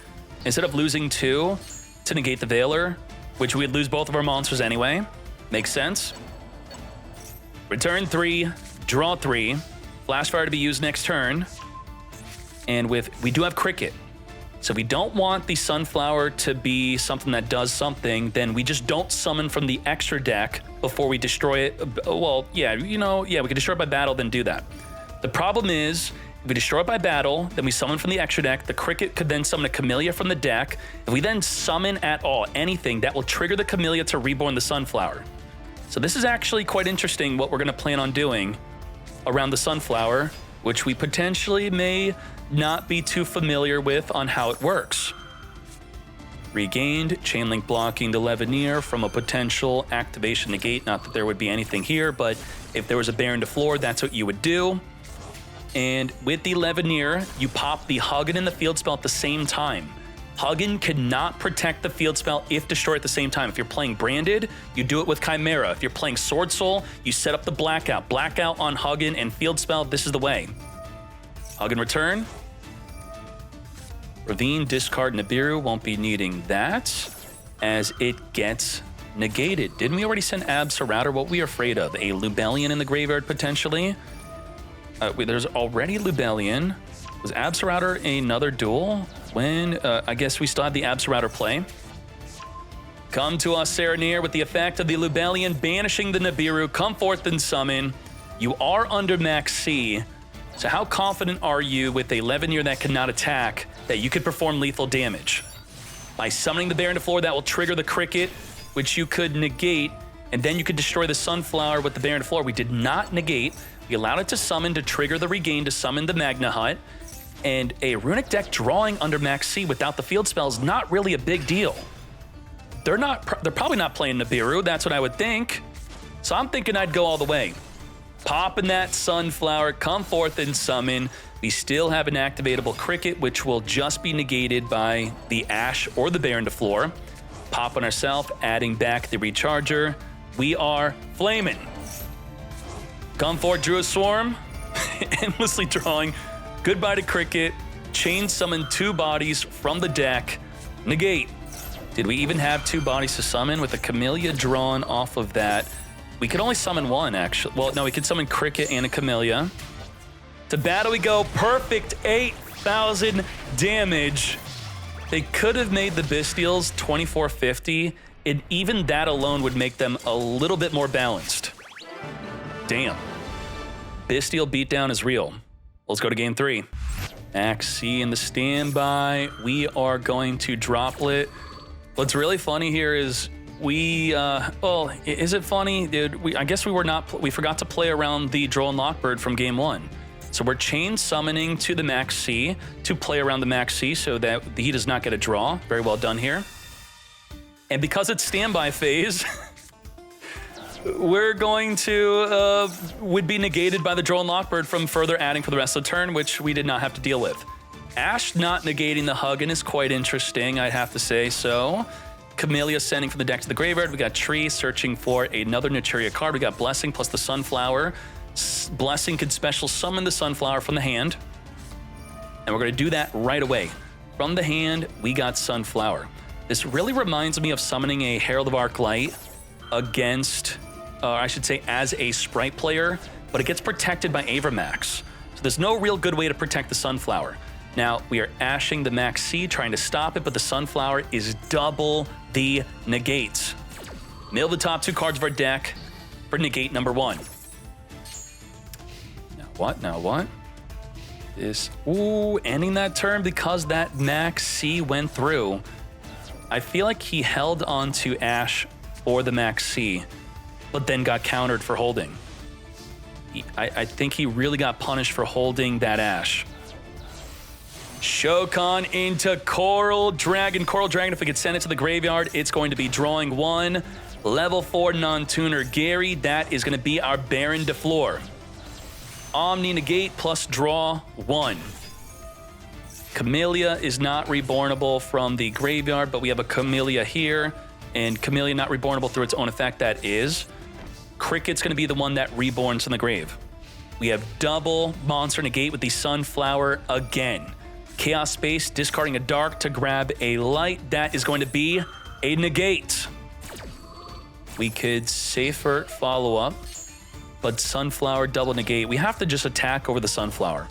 Instead of losing 2 to negate the Veiler, which we'd lose both of our monsters anyway. Makes sense. Return 3, draw 3. Flashfire to be used next turn. And we do have Cricket. So we don't want the Sunflower to be something that does something, then we just don't summon from the extra deck before we destroy it. Well, yeah, we can destroy it by battle, then do that. The problem is, if we destroy it by battle, then we summon from the extra deck, the Cricket could then summon a Camellia from the deck. If we then summon at all anything, that will trigger the Camellia to reborn the Sunflower. So this is actually quite interesting what we're going to plan on doing around the Sunflower. which we potentially may not be too familiar with on how it works. Regained, Chainlink blocking the Levineer from a potential activation negate. Not that there would be anything here, but if there was a Baron to floor, that's what you would do. And with the Levineer, you pop the Huggin and the field spell at the same time. Huggin cannot protect the field spell if destroyed at the same time. If you're playing Branded, you do it with Chimera. If you're playing Sword Soul, you set up the Blackout. Blackout on Huggin and field spell, this is the way. Huggin return. Ravine, discard Nibiru, won't be needing that as it gets negated. Didn't we already send Absorouter? What were we afraid of? A Lubellion in the graveyard potentially? There's already Lubellion. Was Absorouter another duel? When, I guess we still have the Absorouter play. Come to us, Serenir, with the effect of the Lubellion banishing the Nibiru. Come forth and summon. You are under max C. So how confident are you with a Levineer that cannot attack that you could perform lethal damage? By summoning the Baron to floor, that will trigger the Cricket, which you could negate, and then you could destroy the Sunflower with the Baron to floor. We did not negate. We allowed it to summon to trigger the Regain to summon the Magna Hut, and a Runick deck drawing under max C without the field spell is not really a big deal. They're probably not playing Nibiru, that's what I would think. So I'm thinking I'd go all the way. Pop in that Sunflower, come forth and summon. We still have an activatable Cricket, which will just be negated by the Ash or the Baron to floor. Pop on ourselves, adding back the Recharger. We are flaming. Come forth, drew a Swarm, endlessly drawing. Goodbye to Cricket. Chain summon 2 bodies from the deck. Negate. Did we even have 2 bodies to summon with a Camellia drawn off of that? We could only summon 1, actually. Well, no, we could summon Cricket and a Camellia. To battle we go. Perfect 8,000 damage. They could have made the Bystials 2450, and even that alone would make them a little bit more balanced. Damn. Bystial beatdown is real. Let's go to game 3. Max C in the standby. We are going to Droplet. What's really funny here is well, is it funny? Dude, I guess we forgot to play around the Droll and Lockbird from game 1. So we're chain summoning to the Max C to play around the Max C so that he does not get a draw. Very well done here. And because it's standby phase, we're going to, would be negated by the Droll and Lockbird from further adding for the rest of the turn, which we did not have to deal with. Ash not negating the Huggin is quite interesting, I'd have to say so. Camellia sending from the deck to the graveyard. We got Tree searching for another Naturia card. We got Blessing plus the Sunflower. Blessing could special summon the Sunflower from the hand. And we're going to do that right away. From the hand, we got Sunflower. This really reminds me of summoning a Herald of Arclight against, I should say as a Spright player, but it gets protected by Avermax. So there's no real good way to protect the Sunflower. Now, we are ashing the Max C, trying to stop it, but the Sunflower is double the negates. Mill the top 2 cards of our deck for negate number 1. Now what? Ending that turn because that Max C went through. I feel like he held on to Ash for the Max C, but then got countered for holding. I think he really got punished for holding that Ash. Shokan into Coral Dragon. Coral Dragon, if we could send it to the graveyard, it's going to be drawing 1. Level 4 non-tuner Gary. That is going to be our Baron de floor. Omni negate plus draw 1. Camellia is not rebornable from the graveyard, but we have a Camellia here, and Camellia not rebornable through its own effect, that is. Cricket's going to be the one that reborns from the grave. We have double monster negate with the Sunflower again. Chaos Space, discarding a dark to grab a light. That is going to be a negate. We could safer follow up, but Sunflower double negate. We have to just attack over the Sunflower.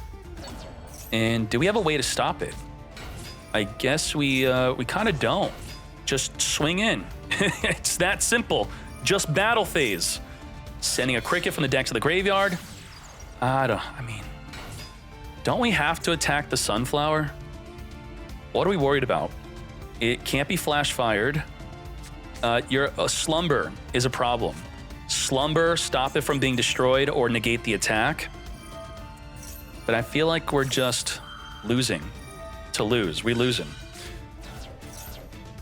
And do we have a way to stop it? I guess we kind of don't. Just swing in. It's that simple. Just battle phase. Sending a Cricket from the deck to the graveyard. Don't we have to attack the Sunflower? What are we worried about? It can't be flash fired. A Slumber is a problem. Slumber, stop it from being destroyed or negate the attack. but I feel like we're just losing to lose. We're losing.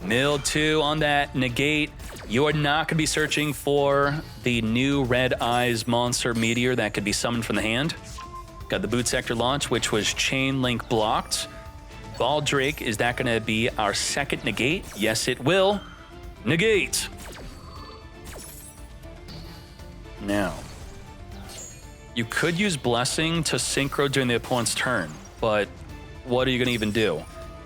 Mill 2 on that negate. You are not going to be searching for the new Red Eyes Monster Meteor that could be summoned from the hand. Got the Boot Sector launch, which was Chain Link blocked. Baldrake, is that going to be our second negate? Yes, it will. Negate. Now, you could use Blessing to synchro during the opponent's turn, but what are you going to even do?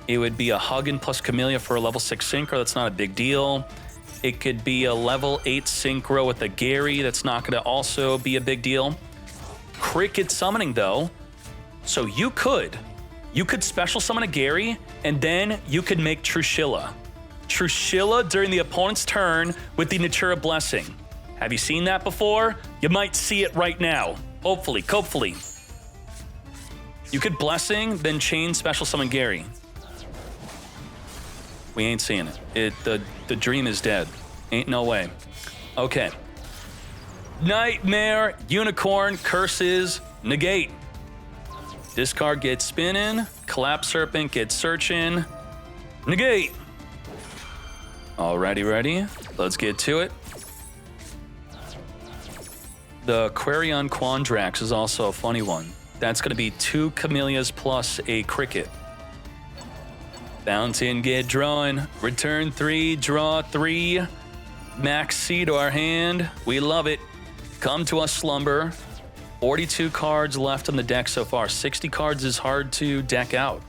It would be a Huggin plus Camellia for a level 6 synchro. That's not a big deal. It could be a level 8 synchro with a Gary. That's not going to also be a big deal. Cricket summoning, though. So you could special summon a Gary, and then you could make Trushilla. Trushilla during the opponent's turn with the Naturia Blessing. Have you seen that before? You might see it right now. Hopefully. You could Blessing, then chain special summon Gary. We ain't seeing it. The dream is dead. Ain't no way. Okay. Nightmare, Unicorn, Curses, negate. Discard gets spinning. Collapse Serpent gets searching. Negate. Alrighty, ready? Let's get to it. The Quarion Quandrax is also a funny one. That's going to be 2 Camellias plus a Cricket. Fountain, get drawing. Return 3, draw 3. Max C to our hand. We love it. Come to us, Slumber. 42 cards left on the deck so far. 60 cards is hard to deck out.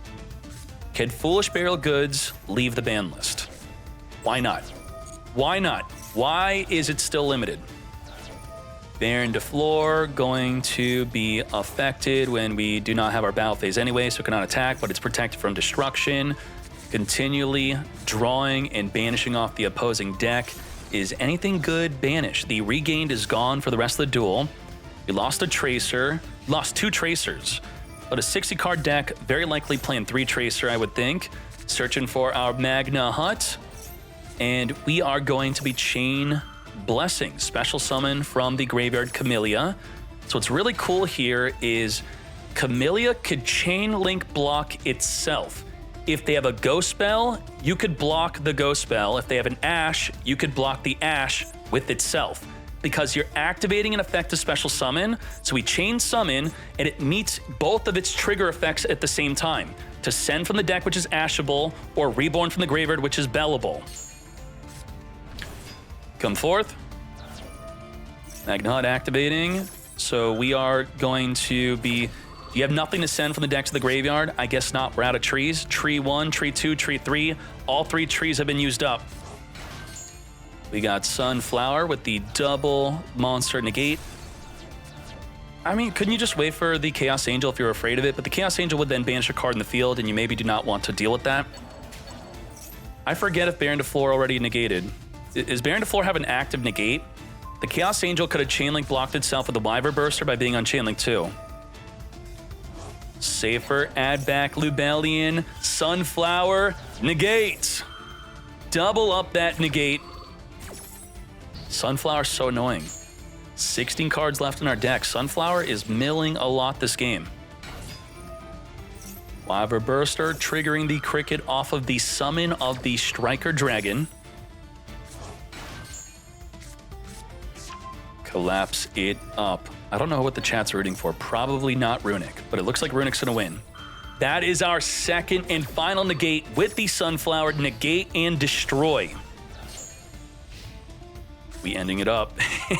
Can Foolish Burial Goods leave the ban list? Why not? Why not? Why is it still limited? Baron de Flor going to be affected when we do not have our battle phase anyway, so it cannot attack, but it's protected from destruction. Continually drawing and banishing off the opposing deck. Is anything good banished? The Regained is gone for the rest of the duel. We lost a Tracer, lost 2 Tracers, but a 60-card deck, very likely playing 3 Tracer, I would think. Searching for our Magna Hut, and we are going to be Chain Blessing, special summon from the Graveyard Camellia. So what's really cool here is Camellia could Chain Link block itself. If they have a Ghost Spell, you could block the Ghost Spell. If they have an Ash, you could block the Ash with itself. Because you're activating an effect to special summon, so we chain summon, and it meets both of its trigger effects at the same time. To send from the deck, which is Ashable, or Reborn from the Graveyard, which is Bellable. Come forth. Magna Hut activating. So we are going to be... You have nothing to send from the deck to the graveyard? I guess not. We're out of trees. Tree 1, Tree 2, Tree 3. All 3 trees have been used up. We got Sunflower with the double monster negate. I mean, couldn't you just wait for the Chaos Angel if you're afraid of it? But the Chaos Angel would then banish a card in the field, and you maybe do not want to deal with that. I forget if Baron de Flor already negated. Is Baron de Flor have an active negate? The Chaos Angel could have Chainlink blocked itself with the Wyver Burster by being on Chainlink too. Safer, add back Lubellion, Sunflower, negate. Double up that negate. Sunflower's so annoying. 16 cards left in our deck. Sunflower is milling a lot this game. Wyver Burster triggering the Cricket off of the summon of the Striker Dragon. Collapse it up. I don't know what the chat's rooting for. Probably not Runick, but it looks like Runick's gonna win. That is our second and final negate with the Sunflower. Negate and destroy. We ending it up.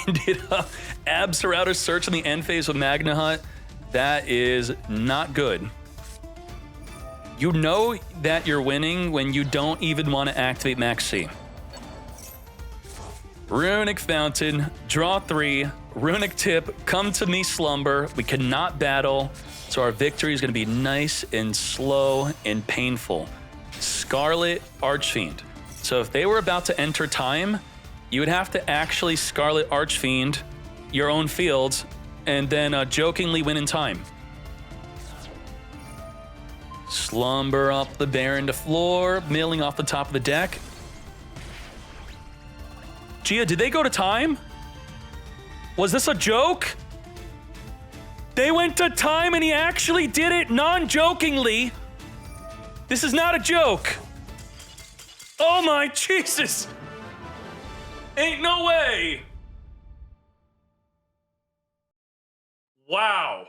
Ended up. Abs Router search in the end phase with Magna Hut. That is not good. You know that you're winning when you don't even want to activate Max C. Runick Fountain, draw 3, Runick Tip, come to me Slumber. We cannot battle, so our victory is going to be nice and slow and painful. Scarlet Archfiend. So if they were about to enter time, you would have to actually Scarlet Archfiend your own fields and then jokingly win in time. Slumber up the Baron de Flor, milling off the top of the deck. Gia, did they go to time? Was this a joke? They went to time and he actually did it non-jokingly. This is not a joke. Oh my Jesus. Ain't no way. Wow.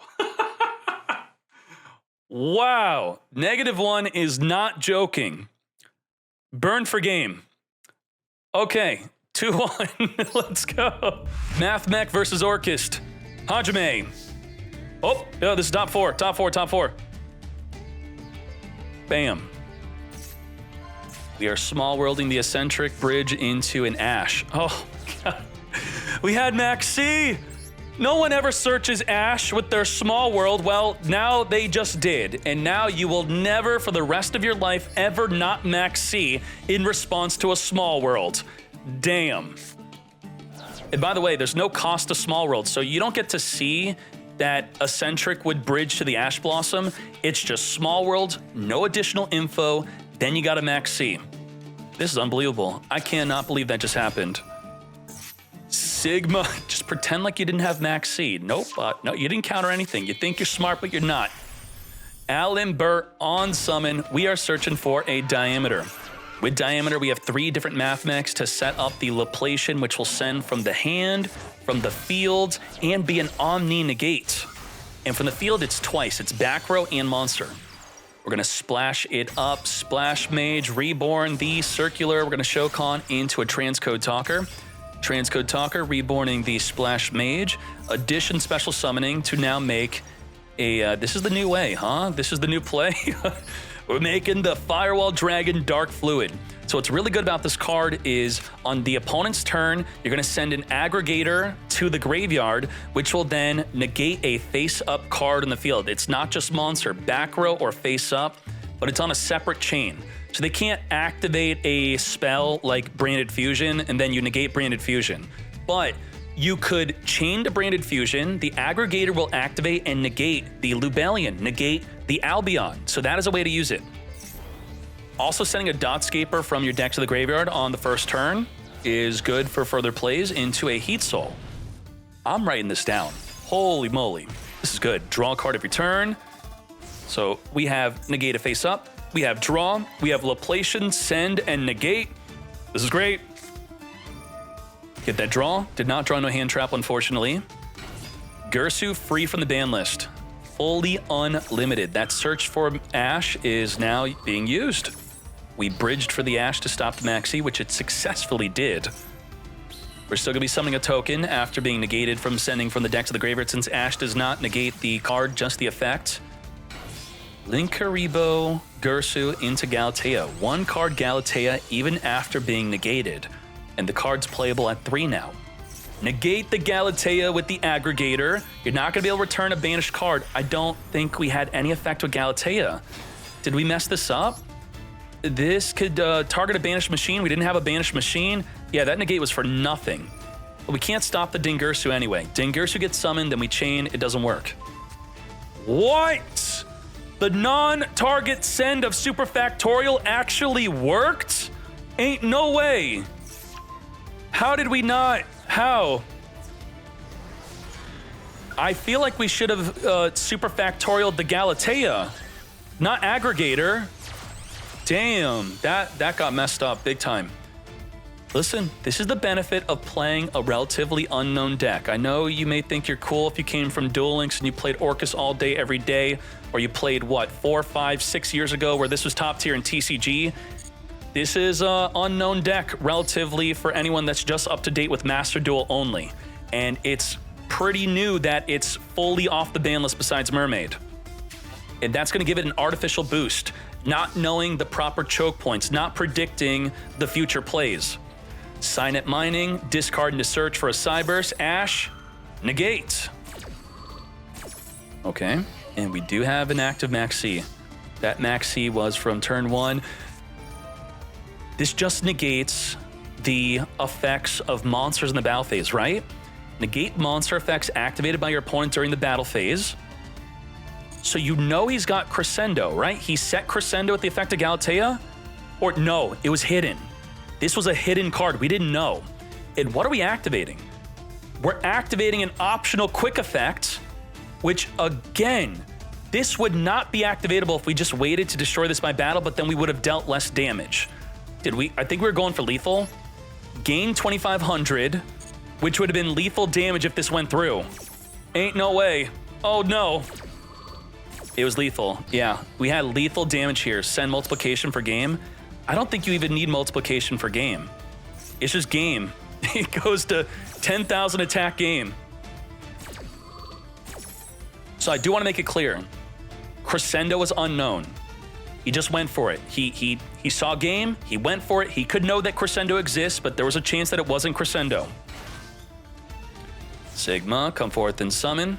Wow. -1 is not joking. Burn for game. Okay, 2-1. Let's go. Mathmech versus Orcust. Hajime. Oh, no, this is top four. Top four. Bam. We are small worlding the eccentric bridge into an Ash. Oh, God. We had Max C. No one ever searches Ash with their small world. Well, now they just did. And now you will never, for the rest of your life, ever not Max C in response to a small world. Damn. And by the way, there's no cost to small world, so you don't get to see that eccentric would bridge to the Ash Blossom. It's just small world, no additional info, then you got a Max C. This is unbelievable. I cannot believe that just happened. Sigma, just pretend like you didn't have Max C. Nope, no, you didn't counter anything. You think you're smart, but you're not. Alan Burr on summon. We are searching for a Diameter. With Diameter, we have 3 different Mathmechs to set up the Laplation, which will send from the hand, from the field, and be an Omni Negate. And from the field, it's twice. It's back row and monster. We're going to splash it up. Splash Mage, Reborn, the Circular. We're going to Shokan into a Transcode Talker. Transcode Talker, reborning the Splash Mage. Addition Special Summoning to now make a... this is the new way, huh? This is the new play. We're making the Firewall Dragon Dark Fluid. So what's really good about this card is on the opponent's turn, you're going to send an Aggregator to the graveyard, which will then negate a face-up card in the field. It's not just monster, back row or face-up, but it's on a separate chain. So they can't activate a spell like Branded Fusion and then you negate Branded Fusion. But you could chain to Branded Fusion, the Aggregator will activate and negate the Lubellion, negate the Albion. So that is a way to use it. Also, sending a Dotscaper from your deck to the graveyard on the first turn is good for further plays into a Heat Soul. I'm writing this down. Holy moly. This is good. Draw a card every turn. So we have negate a face up. We have draw. We have Laplation, send, and negate. This is great. Get that draw. Did not draw no hand trap, unfortunately. Gersu free from the ban list. Fully unlimited. That search for Ash is now being used. We bridged for the Ash to stop the Maxi, which it successfully did. We're still going to be summoning a token after being negated from sending from the deck to the graveyard, since Ash does not negate the card, just the effect. Linkaribo Gersu into Galatea. 1 card Galatea even after being negated. And the card's playable at 3 now. Negate the Galatea with the Aggregator. You're not going to be able to return a banished card. I don't think we had any effect with Galatea. Did we mess this up? This could target a banished machine. We didn't have a banished machine. Yeah, that negate was for nothing. But we can't stop the Dingirsu anyway. Dingirsu gets summoned, then we chain. It doesn't work. What? The non-target send of Superfactorial actually worked? Ain't no way. How did we not? How? I feel like we should have Superfactorialed the Galatea, not Aggregator. Damn, that got messed up big time. Listen, this is the benefit of playing a relatively unknown deck. I know you may think you're cool if you came from Duel Links and you played Orcust all day, every day, or you played, what, 4, 5, 6 years ago where this was top tier in TCG. This is an unknown deck relatively for anyone that's just up to date with Master Duel only. And it's pretty new that it's fully off the ban list besides Mermaid. And that's going to give it an artificial boost. Not knowing the proper choke points, not predicting the future plays. Signet Mining, discard into search for a Cyburst. Ash, negate. Okay, and we do have an active Maxi. That Maxi was from turn 1. This just negates the effects of monsters in the battle phase, right? Negate monster effects activated by your opponent during the battle phase. So you know he's got Crescendo, right? He set Crescendo with the effect of Galatea? Or no, it was hidden. This was a hidden card. We didn't know. And what are we activating? We're activating an optional quick effect which again, this would not be activatable if we just waited to destroy this by battle, but then we would have dealt less damage. Did we? I think we were going for lethal. Gain 2,500, which would have been lethal damage if this went through. Ain't no way. Oh no. It was lethal. Yeah, we had lethal damage here. Send multiplication for game. I don't think you even need multiplication for game. It's just game. It goes to 10,000 attack game. So I do want to make it clear. Crescendo is unknown. He just went for it. He saw game, he went for it. He could know that Crescendo exists, but there was a chance that it wasn't Crescendo. Sigma, come forth and summon.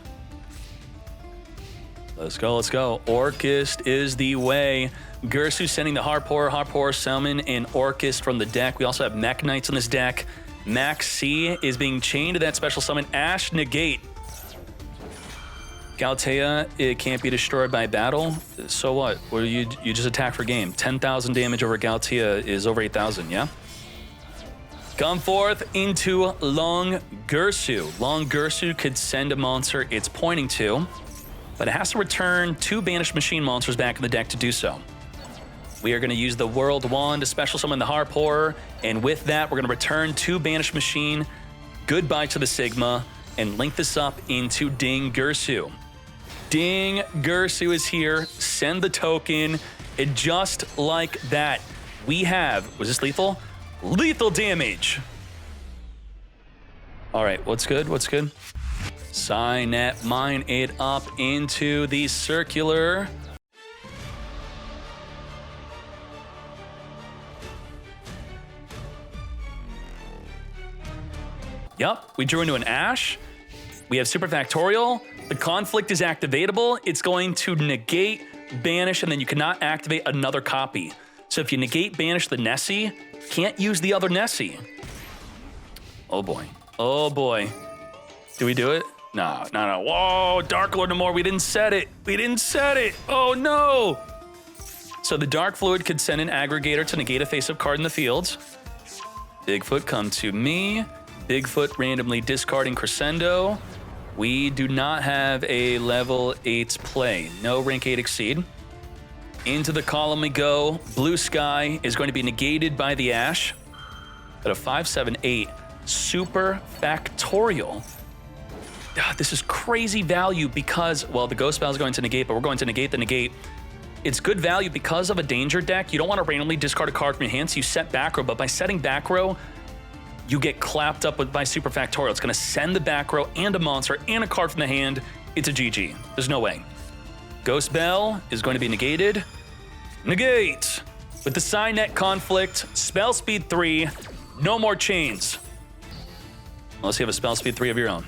Let's go, let's go. Orcust is the way. Gursu sending the Harpour, summon, and Orcust from the deck. We also have Mech Knights in this deck. Max C is being chained to that special summon. Ash negate. Galtea, it can't be destroyed by battle. So what? Well, you just attack for game. 10,000 damage over Galtea is over 8,000, yeah? Come forth into Long Gursu. Long Gursu could send a monster it's pointing to, but it has to return 2 banished machine monsters back in the deck to do so. We are going to use the World Wand to special summon the Harpour, and with that, we're going to return 2 banished machine. Goodbye to the Sigma, and link this up into Ding Gursu. Ding Gursu is here. Send the token, and just like that, we have, was this lethal? Lethal damage. All right, what's good? What's good? Signet, mine it up into the circular. Yup, we drew into an Ash. We have Super Factorial. The conflict is activatable. It's going to negate, banish, and then you cannot activate another copy. So if you negate, banish the Nessie, can't use the other Nessie. Oh boy. Oh boy. Do we do it? No. Whoa, Dark Lord no more. We didn't set it. Oh no. So the Dark Fluid could send an aggregator to negate a face-up card in the field. Bigfoot, come to me. Bigfoot randomly discarding Crescendo. We do not have a level 8 play. No rank 8 exceed. Into the column we go. Blue Sky is going to be negated by the Ash. At a 5/7/8 Super Factorial. This is crazy value because, well, the Ghost Spell is going to negate, but we're going to negate the negate. It's good value because of a danger deck. You don't want to randomly discard a card from your hand, so you set back row, but by setting back row, you get clapped up by Super Factorial. It's going to send the back row and a monster and a card from the hand. It's a GG. There's no way. Ghost Bell is going to be negated. Negate. With the Signet conflict, spell speed 3, no more chains. Unless you have a spell speed 3 of your own.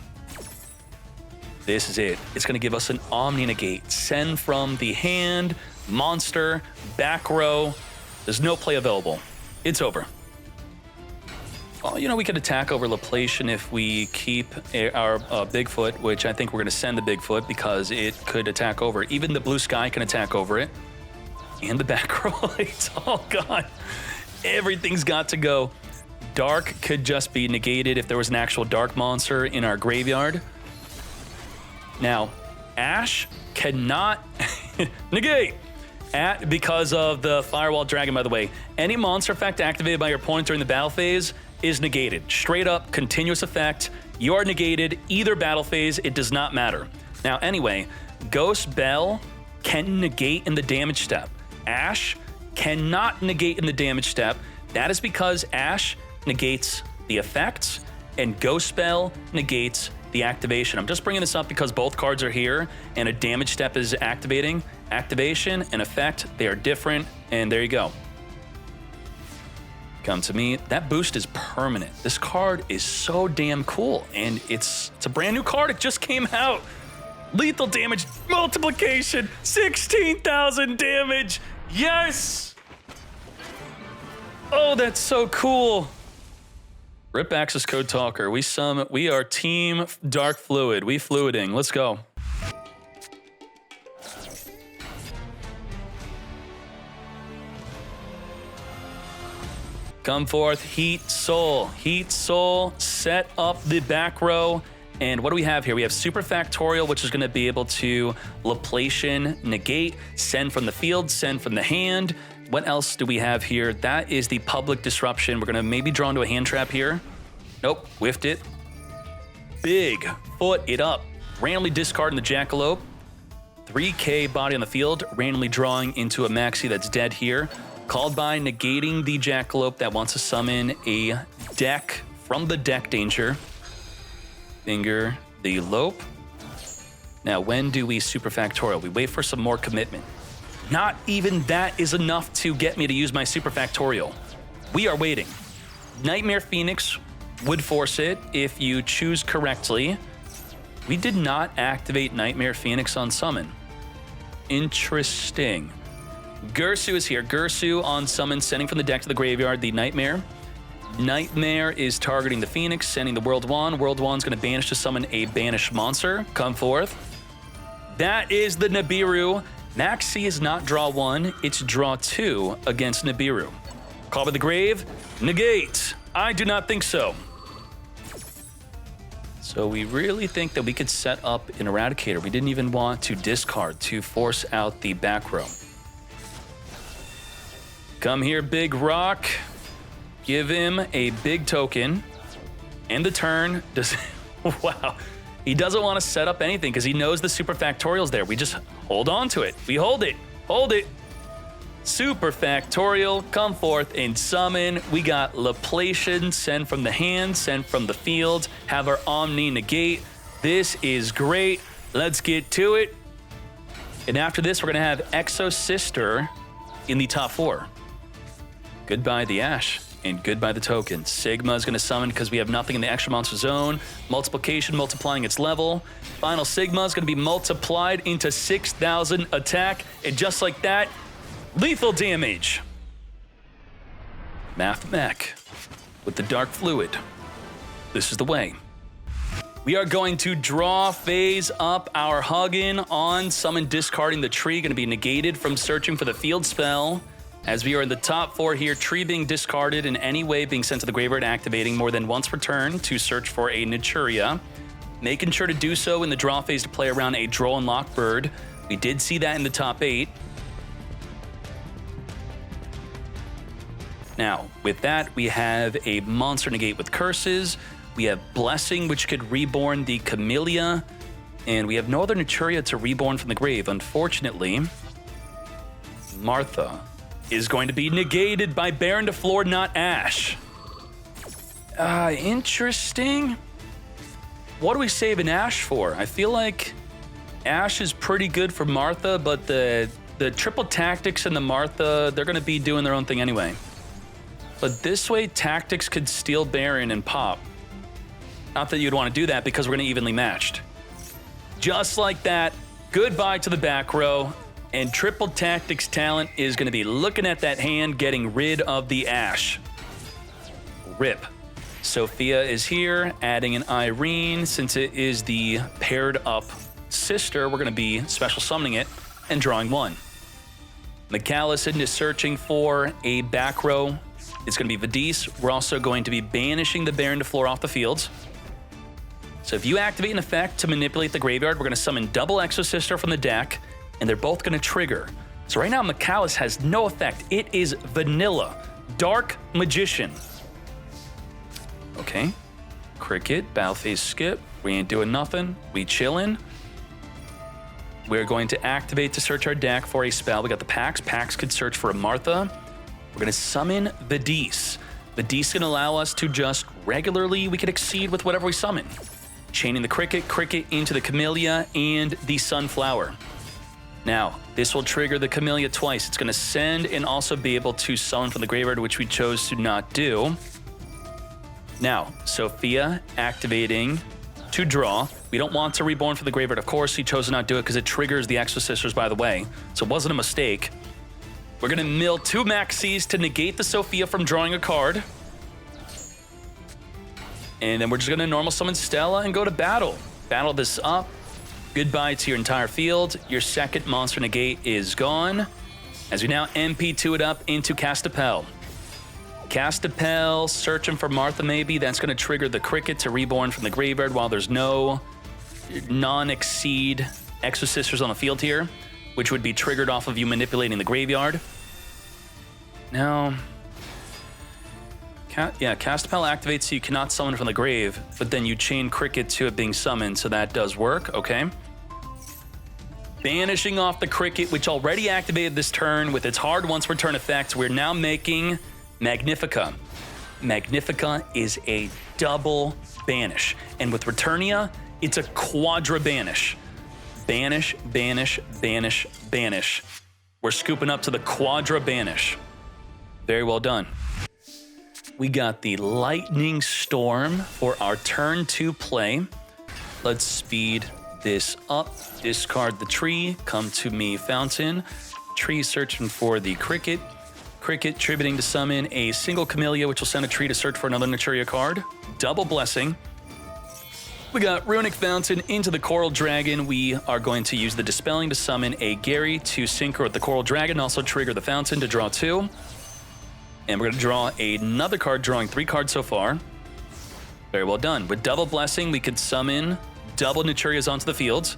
This is it. It's going to give us an Omni negate. Send from the hand, monster, back row. There's no play available. It's over. Well, you know, we could attack over Laplation if we keep our Bigfoot, which I think we're going to send the Bigfoot because it could attack over. Even the Blue Sky can attack over it. And the back row lights. Oh, God. Everything's got to go. Dark could just be negated if there was an actual Dark monster in our graveyard. Now, Ash cannot negate. Because of the Firewall Dragon, by the way. Any monster effect activated by your opponent during the battle phase is negated. Straight up, continuous effect. You are negated either battle phase. It does not matter. Now, anyway, Ghost Bell can negate in the damage step. Ash cannot negate in the damage step. That is because Ash negates the effects and Ghost Spell negates the activation. I'm just bringing this up because both cards are here and a damage step is activating. Activation and effect, they are different, and there you go. Come to me. That boost is permanent. This card is so damn cool, and it's a brand new card. It just came out. Lethal damage, multiplication, 16,000 damage. Yes! Oh, that's so cool. Rip Access Code Talker. We are Team Dark Fluid. We fluiding. Let's go. Come forth, Heat Soul. Heat Soul, set up the back row. And what do we have here? We have Super Factorial, which is going to be able to Laplacian, negate, send from the field, send from the hand. What else do we have here? That is the Public Disruption. We're going to maybe draw into a hand trap here. Nope, whiffed it. Big foot it up. Randomly discarding the Jackalope. 3K body on the field, randomly drawing into a Maxi that's dead here. Called by negating the Jackalope that wants to summon a deck from the deck danger. Finger the Lope. Now, when do we Super Factorial? We wait for some more commitment. Not even that is enough to get me to use my Super Factorial. We are waiting. Nightmare Phoenix would force it if you choose correctly. We did not activate Nightmare Phoenix on summon. Interesting. Gursu is here. Gursu on summon, sending from the deck to the graveyard the Nightmare. Nightmare is targeting the Phoenix, sending the World Wand. World Wand's going to banish to summon a banished monster. Come forth. That is the Nibiru. Maxi is not draw 1, it's draw 2 against Nibiru. Call by the grave, negate. I do not think so. So we really think that we could set up an Eradicator. We didn't even want to discard to force out the back row. Come here, Big Rock. Give him a big token. And the turn does... Wow. He doesn't want to set up anything because he knows the Super Factorial's there. We just hold on to it. We hold it. Hold it. Super Factorial, come forth and summon. We got Laplacian, send from the hand, send from the field, have our Omni negate. This is great. Let's get to it. And after this, we're going to have Exosister in the top 4. Goodbye, the Ash. And goodbye the token. Sigma is going to summon because we have nothing in the extra monster zone. Multiplication, multiplying its level. Final Sigma is going to be multiplied into 6,000 attack. And just like that, lethal damage. Mathmech with the Dark Fluid. This is the way. We are going to draw phase up our Huggin on summon, discarding the tree. Going to be negated from searching for the field spell. As we are in the top 4 here, tree being discarded in any way, being sent to the graveyard, activating more than once per turn to search for a Naturia. Making sure to do so in the draw phase to play around a Droll and Lock Bird. We did see that in the top 8. Now, with that, we have a Monster Negate with Curses. We have Blessing, which could reborn the Camellia. And we have no other Naturia to reborn from the grave. Unfortunately, Martha is going to be negated by Baron to Floor, not Ash. Interesting. What do we save an Ash for? I feel like Ash is pretty good for Martha, but the triple tactics and the Martha, they're going to be doing their own thing anyway. But this way, tactics could steal Baron and pop. Not that you'd want to do that because we're going to evenly matched. Just like that, goodbye to the back row. And triple tactics talent is going to be looking at that hand, getting rid of the Ash. Rip. Sophia is here, adding an Irene. Since it is the paired up sister, we're going to be special summoning it and drawing 1. McAllison is searching for a back row. It's going to be Vadis. We're also going to be banishing the Baron to Floor off the field. So if you activate an effect to manipulate the graveyard, we're going to summon double Exosister from the deck, and they're both going to trigger. So right now, McAllis has no effect. It is vanilla. Dark Magician. Okay. Cricket, battle phase skip. We ain't doing nothing. We chillin'. We're going to activate to search our deck for a spell. We got the Pax. Pax could search for a Martha. We're going to summon Vadis. Vadis can allow us to just regularly, we could exceed with whatever we summon. Chaining the Cricket, Cricket into the Camellia, and the Sunflower. Now, this will trigger the Camellia twice. It's going to send and also be able to summon from the graveyard, which we chose to not do. Now, Sophia activating to draw. We don't want to reborn from the graveyard. Of course, he chose to not do it because it triggers the Exosisters, by the way. So it wasn't a mistake. We're going to mill 2 Maxis to negate the Sophia from drawing a card. And then we're just going to normal summon Stella and go to battle. Battle this up. Goodbye to your entire field. Your second monster negate is gone. As we now MP2 it up into Castapel. Cast a Spell, searching for Martha maybe. That's going to trigger the Cricket to reborn from the graveyard while there's no non-exceed Exosisters on the field here, which would be triggered off of you manipulating the graveyard. Now, Cast a Spell activates so you cannot summon from the grave, but then you chain Cricket to it being summoned, so that does work, okay. Banishing off the Cricket, which already activated this turn with its hard once per turn effect. We're now making Magnifica. Magnifica is a double banish. And with Returnia, it's a quadra banish. Banish, banish, banish, banish. We're scooping up to the quadra banish. Very well done. We got the Lightning Storm for our turn 2 play. Let's speed this up. Discard the tree. Come to me, Fountain. Tree searching for the Cricket. Cricket tributing to summon a single Camellia, which will send a tree to search for another Naturia card. Double Blessing. We got Runick Fountain into the Coral Dragon. We are going to use the Dispelling to summon a Gary to synchro with the Coral Dragon, also trigger the Fountain to draw 2. And we're going to draw another card, drawing 3 cards so far. Very well done. With Double Blessing, we could summon double Naturias onto the field.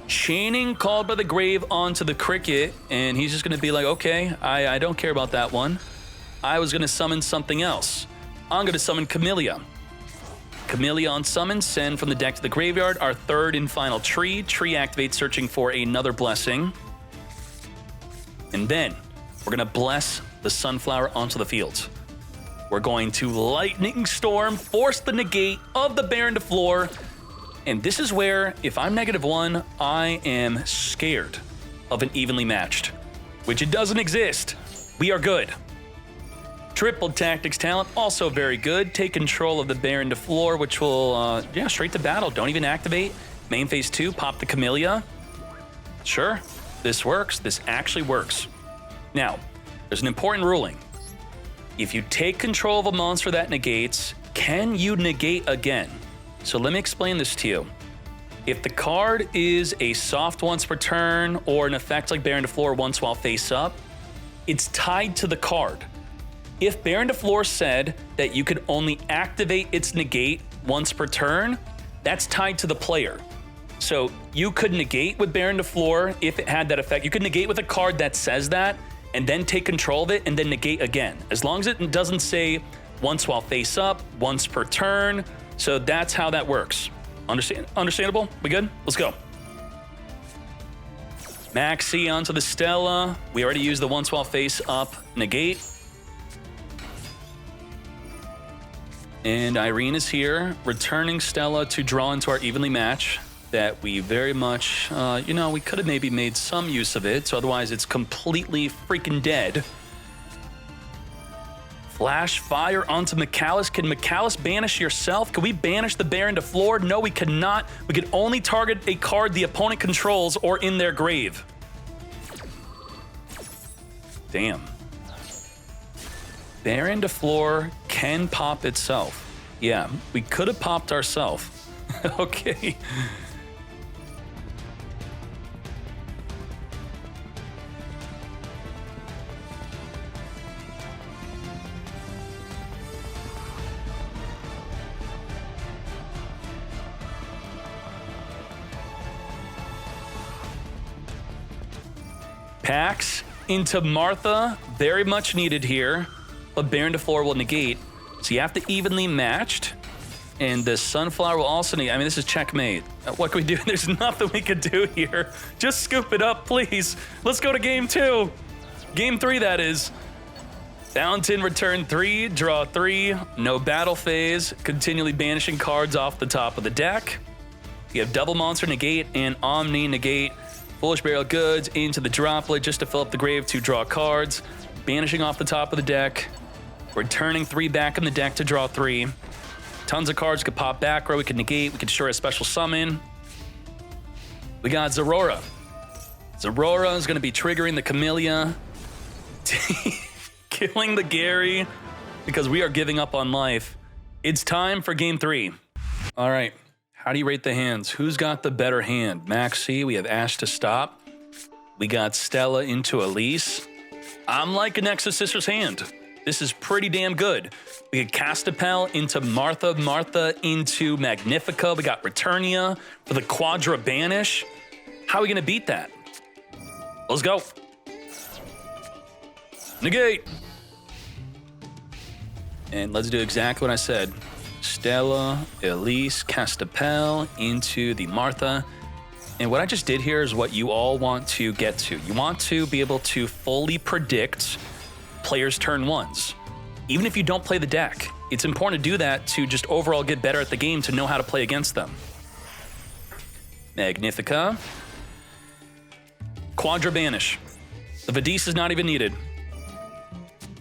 Chaining Called by the Grave onto the Cricket, and he's just going to be like, okay, I don't care about that one. I was going to summon something else. I'm going to summon Camellia. Camellia on summon, send from the deck to the graveyard, our third and final tree. Tree activates, searching for another blessing. And then we're going to bless the Sunflower onto the field. We're going to Lightning Storm, force the negate of the Baron to floor. And this is where, if I'm -1, I am scared of an evenly matched, which it doesn't exist. We are good. Triple Tactics talent, also very good. Take control of the Baron to floor, which will, straight to battle. Don't even activate. Main phase 2, pop the Camellia. Sure, this works. This actually works. Now, there's an important ruling. If you take control of a monster that negates, can you negate again? So let me explain this to you. If the card is a soft once per turn or an effect like Baron to floor once while face up, it's tied to the card. If Baron to floor said that you could only activate its negate once per turn, that's tied to the player. So you could negate with Baron to floor if it had that effect. You could negate with a card that says that and then take control of it and then negate again. As long as it doesn't say once while face up, once per turn. So that's how that works. Understandable? We good? Let's go. Maxi onto the Stella. We already used the once while face up negate. And Irene is here, returning Stella to draw into our evenly match that we very much, we could have maybe made some use of it, so otherwise it's completely freaking dead. Flash fire onto Mikalis. Can Mikalis banish yourself? Can we banish the Baron to floor? No, we cannot. We can only target a card the opponent controls or in their grave. Damn. Baron to floor can pop itself. Yeah, we could have popped ourselves. Okay. Pax into Martha, very much needed here. But Baron to floor will negate. So you have to evenly matched. And the Sunflower will also negate. I mean, this is checkmate. What can we do? There's nothing we could do here. Just scoop it up, please. Let's go to game 2. Game 3, that is. Fountain, return 3, draw 3. No battle phase. Continually banishing cards off the top of the deck. You have double monster negate and Omni negate. Foolish Burial Goods into the Droplet just to fill up the grave to draw cards. Banishing off the top of the deck. Returning 3 back in the deck to draw 3. Tons of cards could pop back row. We could negate. We could destroy a special summon. We got Zorora. Zorora is going to be triggering the Camellia. Killing the Gary because we are giving up on life. It's time for game 3. All right. How do you rate the hands? Who's got the better hand? Maxi, we have Ash to stop. We got Stella into Elise. I'm liking Exosister's hand. This is pretty damn good. We get Castapel into Martha, Martha into Magnifica. We got Returnia for the Quadra Banish. How are we gonna beat that? Let's go. Negate. And let's do exactly what I said. Stella, Elise, Castapel into the Martha. And what I just did here is what you all want to get to. You want to be able to fully predict players' turn ones. Even if you don't play the deck, it's important to do that to just overall get better at the game to know how to play against them. Magnifica. Quadra Banish. The Vadis is not even needed.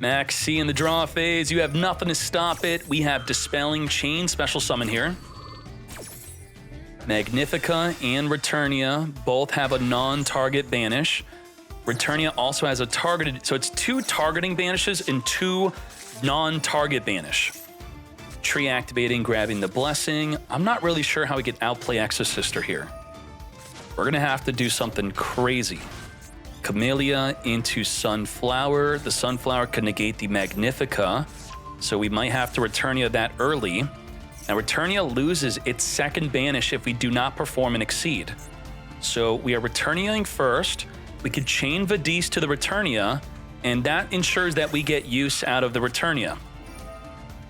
Maxi in the draw phase. You have nothing to stop it. We have Dispelling Chain special summon here. Magnifica and Returnia both have a non-target banish. Returnia also has a targeted, so it's 2 targeting banishes and 2 non-target banish. Tree activating, grabbing the Blessing. I'm not really sure how we could outplay Exosister here. We're gonna have to do something crazy. Camellia into Sunflower. The Sunflower can negate the Magnifica, so we might have to Returnia that early. Now, Returnia loses its second banish if we do not perform an Exceed. So we are Returniaing first. We could chain Vadis to the Returnia, and that ensures that we get use out of the Returnia.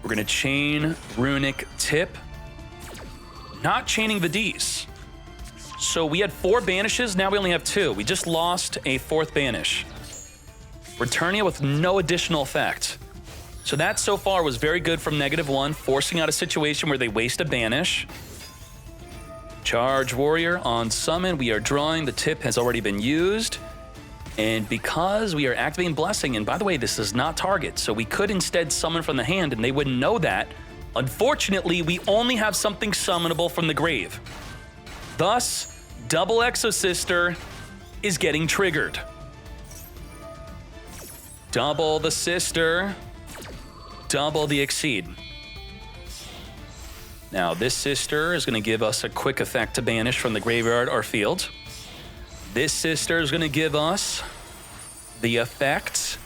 We're going to chain Runick Tip. Not chaining Vadis. So we had 4 banishes, now we only have 2. We just lost a 4th banish. Returnia with no additional effect. So that so far was very good from -1, forcing out a situation where they waste a banish. Charge Warrior on summon. We are drawing. The tip has already been used. And because we are activating Blessing, and by the way, this is not target, so we could instead summon from the hand and they wouldn't know that. Unfortunately, we only have something summonable from the grave. Thus, double Exosister is getting triggered. Double the Sister. Double the Exceed. Now, this Sister is going to give us a quick effect to banish from the graveyard or field. This Sister is going to give us the effect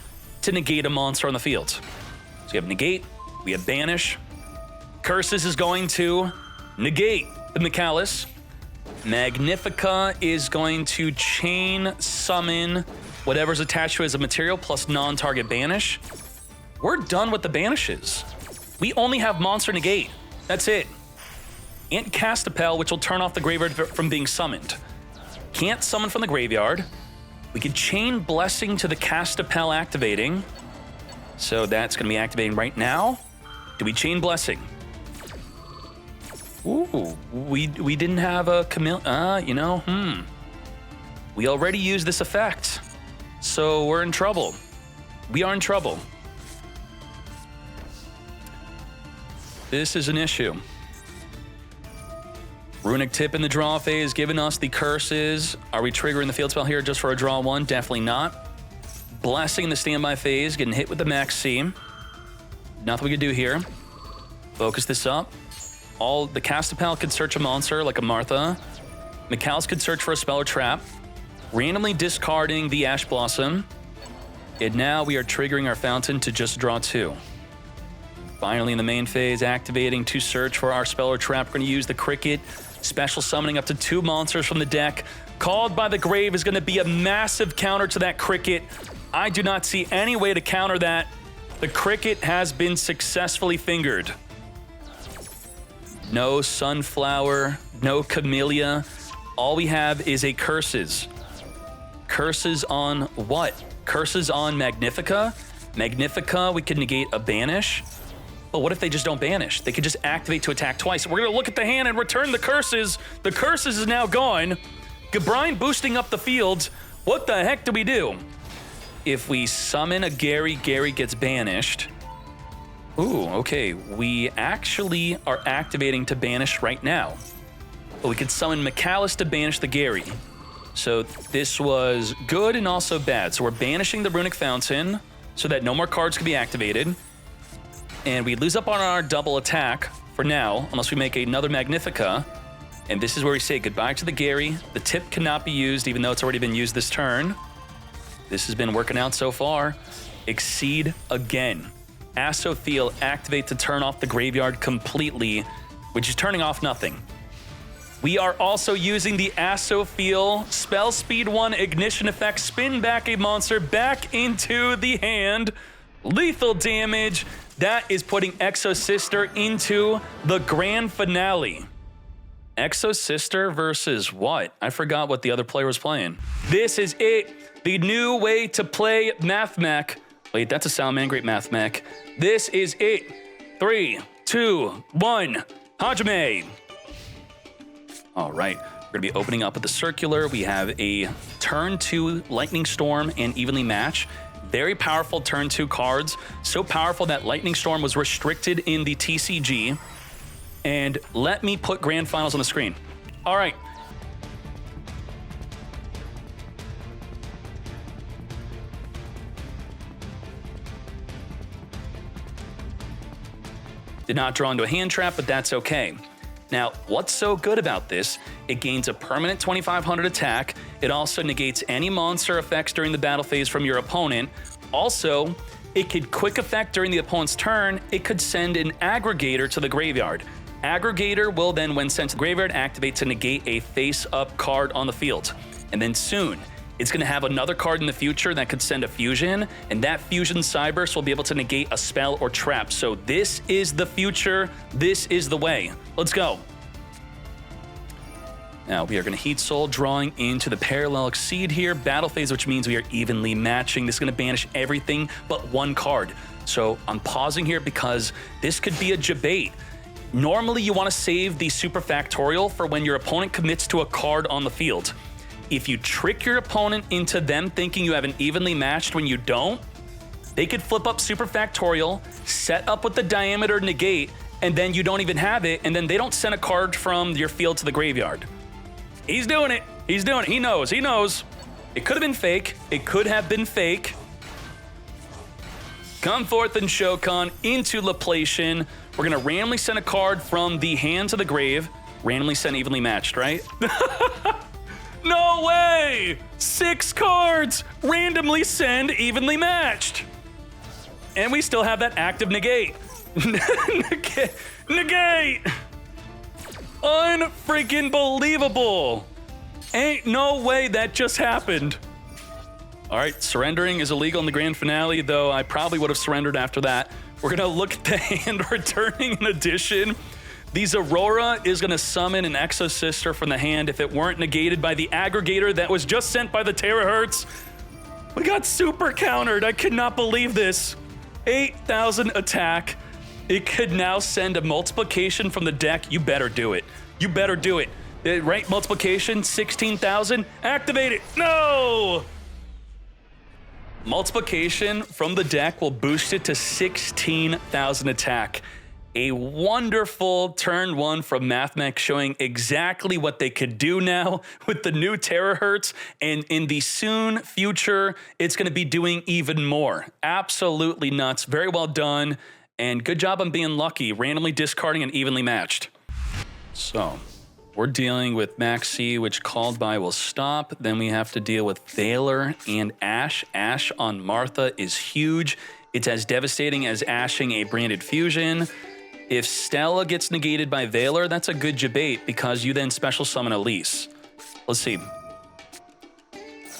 to negate a monster on the field. So we have negate, we have banish. Curses is going to negate the Mikalis. Magnifica is going to chain summon whatever's attached to it as a material plus non-target banish. We're done with the banishes. We only have Monster Negate. That's it. And Castapel, which will turn off the graveyard from being summoned. Can't summon from the graveyard. We could chain Blessing to the Castapel activating. So that's going to be activating right now. Do we chain Blessing? Ooh, we didn't have a We already used this effect. So we're in trouble. We are in trouble. This is an issue. Runick Tip in the draw phase, giving us the curses. Are we triggering the field spell here just for a draw 1? Definitely not. Blessing in the standby phase, getting hit with the Max C. Nothing we can do here. Focus this up. All the Castapel could search a monster like a Martha. Mikalis could search for a spell or trap. Randomly discarding the Ash Blossom. And now we are triggering our fountain to just draw 2. Finally, in the main phase, activating to search for our spell or trap. We're going to use the Cricket. Special summoning up to 2 monsters from the deck. Called by the Grave is going to be a massive counter to that Cricket. I do not see any way to counter that. The Cricket has been successfully fingered. No Sunflower, no Camellia. All we have is a Curses. Curses on what? Curses on Magnifica. Magnifica, we can negate a banish. But what if they just don't banish? They could just activate to attack twice. We're going to look at the hand and return the Curses. The Curses is now gone. Gabrine boosting up the field. What the heck do we do? If we summon a Gary, Gary gets banished. Ooh, okay. We actually are activating to banish right now. But we could summon Mikalis to banish the Gary. So this was good and also bad. So we're banishing the Runick Fountain so that no more cards can be activated. And we lose up on our double attack for now, unless we make another Magnifica. And this is where we say goodbye to the Gary. The tip cannot be used, even though it's already been used this turn. This has been working out so far. Exceed again. Asothel activate to turn off the graveyard completely, which is turning off nothing. We are also using the Asothel Spell Speed 1 Ignition Effect, spin back a monster back into the hand. Lethal damage. That is putting Exosister into the grand finale. Exosister versus what? I forgot what the other player was playing. This is it. The new way to play Mathmech. Wait, that's a Salamangreat Mathmech. This is it. 3, 2, 1. Hajime. All right, we're gonna be opening up with the circular. We have a turn 2 Lightning Storm and Evenly Match. Very powerful turn 2 cards. So powerful that Lightning Storm was restricted in the TCG. And let me put Grand Finals on the screen. All right. Did not draw into a hand trap, but that's okay. Now, what's so good about this? It gains a permanent 2500 attack. It also negates any monster effects during the battle phase from your opponent. Also, it could quick effect during the opponent's turn. It could send an aggregator to the graveyard. Aggregator will then, when sent to the graveyard, activate to negate a face-up card on the field. And then soon, it's going to have another card in the future that could send a fusion, and that fusion Cyberse will be able to negate a spell or trap. So this is the future. This is the way. Let's go. Now, we are going to Heat Soul, drawing into the Parallel Exceed here. Battle phase, which means we are evenly matching. This is going to banish everything but one card. So I'm pausing here because this could be a debate. Normally, you want to save the Super Factorial for when your opponent commits to a card on the field. If you trick your opponent into them thinking you have an evenly matched when you don't, they could flip up Super Factorial, set up with the Diameter negate, and then you don't even have it, and then they don't send a card from your field to the graveyard. He's doing it. He's doing it. He knows. He knows. It could have been fake. It could have been fake. Come forth and Shokan into Laplation. We're going to randomly send a card from the hand to the grave. Randomly send evenly matched, right? No way! 6 cards! Randomly send evenly matched. And we still have that active negate. Negate! Unfreaking believable! Ain't no way that just happened. All right, surrendering is illegal in the grand finale, though I probably would have surrendered after that. We're gonna look at the hand returning an addition. The Aurora is gonna summon an Exosister from the hand if it weren't negated by the aggregator that was just sent by the Terahertz. We got super countered. I could not believe this. 8,000 attack. It could now send a multiplication from the deck. You better do it. You better do it. Right, multiplication, 16,000. Activate it. No! Multiplication from the deck will boost it to 16,000 attack. A wonderful turn 1 from Mathmech, showing exactly what they could do now with the new Terahertz, and in the soon future, it's going to be doing even more. Absolutely nuts. Very well done, and good job on being lucky, randomly discarding and evenly matched. So, we're dealing with Maxi, which called by will stop. Then we have to deal with Valor and Ash. Ash on Martha is huge. It's as devastating as ashing a branded fusion. If Stella gets negated by Valor, that's a good debate because you then special summon Elise. Let's see.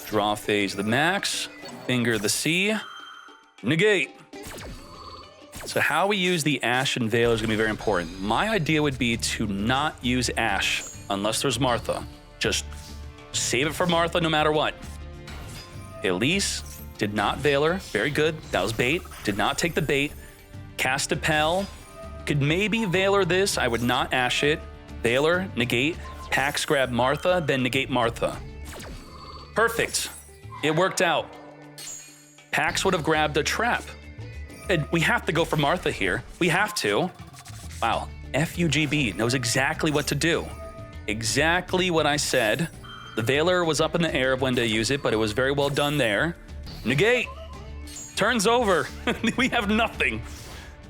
Draw phase the max, finger the C, negate. So how we use the Ash and Valor is gonna be very important. My idea would be to not use Ash unless there's Martha. Just save it for Martha no matter what. Elise did not Valor, very good. That was bait, did not take the bait. Cast a Pell. Could maybe Valor this. I would not Ash it. Valor, negate. Pax grab Martha, then negate Martha. Perfect. It worked out. Pax would have grabbed a trap. And we have to go for Martha here. We have to. Wow. FUGB knows exactly what to do. Exactly what I said. The Valor was up in the air of when to use it, but it was very well done there. Negate. Turns over. We have nothing.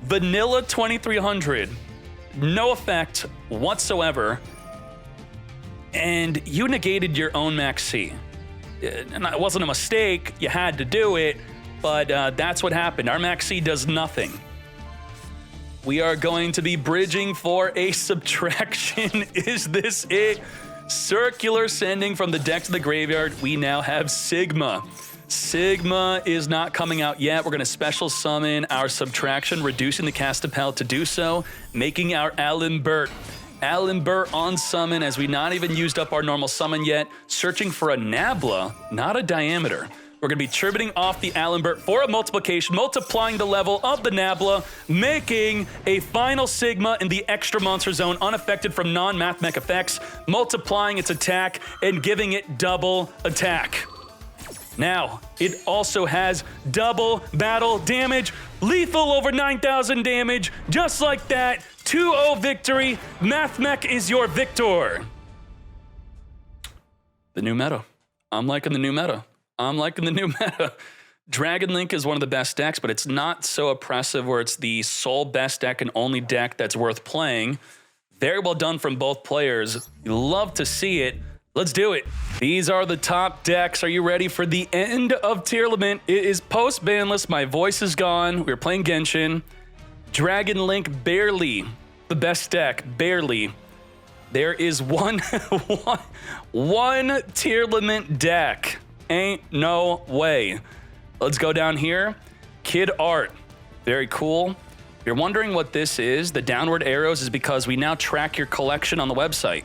Vanilla 2300, no effect whatsoever, and you negated your own Max C. And it wasn't a mistake, you had to do it, but that's what happened. Our Max C does nothing. We are going to be bridging for a subtraction. Is this it? Circular sending from the deck to the graveyard. We now have Sigma. Sigma is not coming out yet. We're going to special summon our subtraction, reducing the cast spell to do so, making our Alimbert. Alimbert on summon as we not even used up our normal summon yet, searching for a Nabla, not a Diameter. We're going to be tributing off the Alimbert for a multiplication, multiplying the level of the Nabla, making a final Sigma in the extra monster zone unaffected from non-Mathmech effects, multiplying its attack and giving it double attack. Now, it also has double battle damage, lethal over 9,000 damage, just like that. 2-0 victory. Mathmech is your victor. The new meta. I'm liking the new meta. Dragon Link is one of the best decks, but it's not so oppressive where it's the sole best deck and only deck that's worth playing. Very well done from both players. You love to see it. Let's do it. These are the top decks. Are you ready for the end of Tier Lament? It is post-banless. My voice is gone. We're playing Genshin. Dragon Link, barely the best deck. Barely. There is one Tier Lament deck. Ain't no way. Let's go down here. Kid art. Very cool. If you're wondering what this is, the downward arrows is because we now track your collection on the website.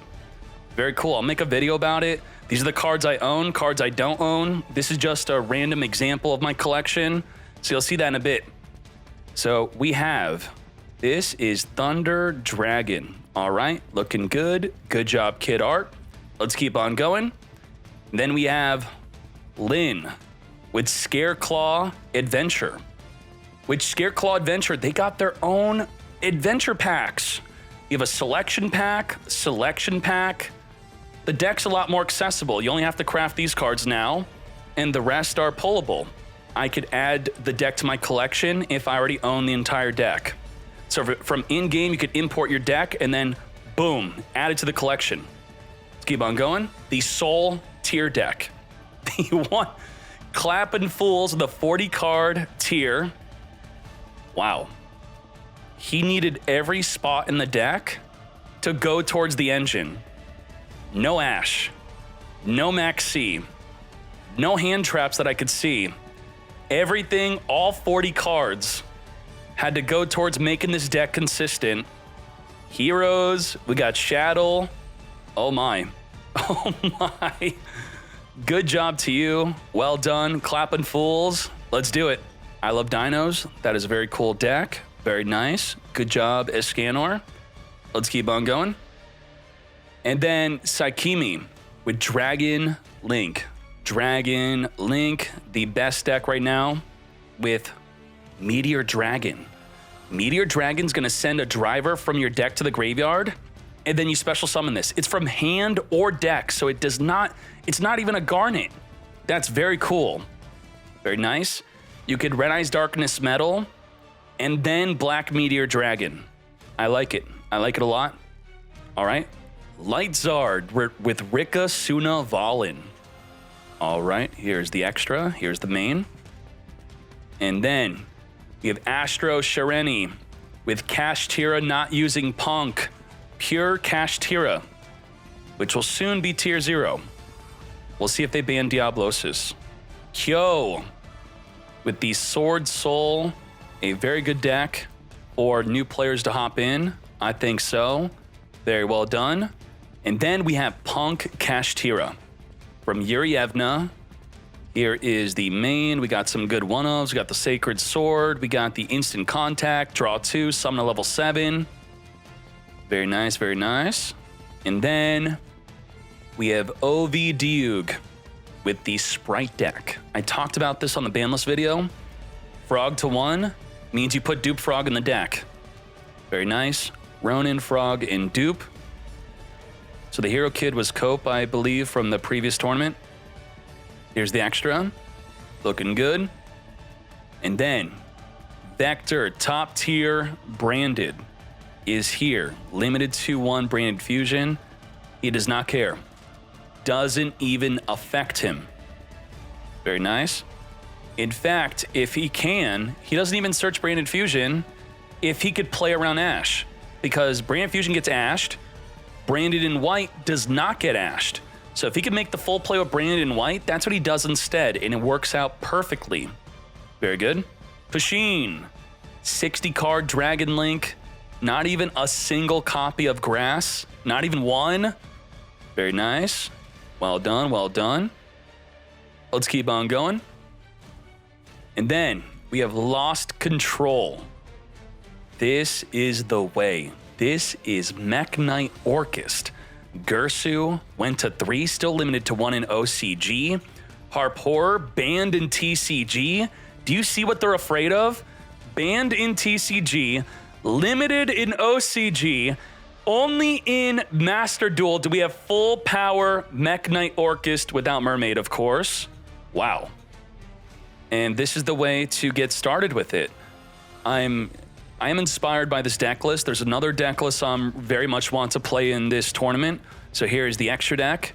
Very cool. I'll make a video about it. These are the cards I own, cards I don't own. This is just a random example of my collection. So you'll see that in a bit. So we have, this is Thunder Dragon. All right, looking good. Good job, Kid Art. Let's keep on going. Then we have Lynn with Scareclaw Adventure. With Scareclaw Adventure, they got their own adventure packs. You have a selection pack. The deck's a lot more accessible. You only have to craft these cards now, and the rest are pullable. I could add the deck to my collection if I already own the entire deck. So from in-game, you could import your deck and then, boom, add it to the collection. Let's keep on going. The Soul tier deck. The one, Clappin' Fools, the 40-card tier. Wow. He needed every spot in the deck to go towards the engine. No Ash, no Maxi, no hand traps that I could see. Everything, all 40 cards, had to go towards making this deck consistent. Heroes, we got Shadow. Oh my. Oh my. Good job to you. Well done, Clappin' Fools. Let's do it. I love dinos. That is a very cool deck. Very nice. Good job, Escanor. Let's keep on going. And then Saikimi with Dragon Link. Dragon Link, the best deck right now with Meteor Dragon. Meteor Dragon's gonna send a driver from your deck to the graveyard, and then you special summon this. It's from hand or deck, so it's not even a Garnet. That's very cool. Very nice. You could Red Eyes Darkness Metal, and then Black Meteor Dragon. I like it. I like it a lot. All right. Light Zard with Rika Suna Valen. All right. Here's the extra. Here's the main. And then we have Astro Shareni with Kash Tira not using Punk. Pure Kash Tira, which will soon be tier 0. We'll see if they ban Diablosis. Kyo with the Sword Soul. A very good deck for new players to hop in. I think so. Very well done. And then we have Punk Kash Tira from Yurievna. Here is the main. We got some good one-ofs. We got the Sacred Sword. We got the Instant Contact, draw 2, summon a level 7. Very nice, very nice. And then we have OV Diug with the Spright deck. I talked about this on the banless video. Frog to 1 means you put Dupe Frog in the deck. Very nice. Ronin Frog in Dupe. So the Hero Kid was Cope, I believe, from the previous tournament. Here's the extra. Looking good. And then Vector top tier branded is here. Limited to 1 branded fusion. He does not care. Doesn't even affect him. Very nice. In fact, if he can, he doesn't even search branded fusion. if he could play around Ash, because Brand Fusion gets ashed, Branded in White does not get ashed. So if he could make the full play with Branded in White, that's what he does instead, and it works out perfectly. Very good. Pasheen, 60 card Dragon Link, not even a single copy of Grass, not even one. Very nice. Well done, well done. Let's keep on going. And then we have Lost Control. This is the way. This is Mech Knight Orcust. Gersu went to 3, still limited to 1 in OCG. Harp Horror banned in TCG. Do you see what they're afraid of? Banned in TCG, limited in OCG. Only in Master Duel do we have full power Mech Knight Orcust without Mermaid, of course. Wow. And this is the way to get started with it. I am inspired by this deck list. There's another deck list I very much want to play in this tournament. So here is the extra deck.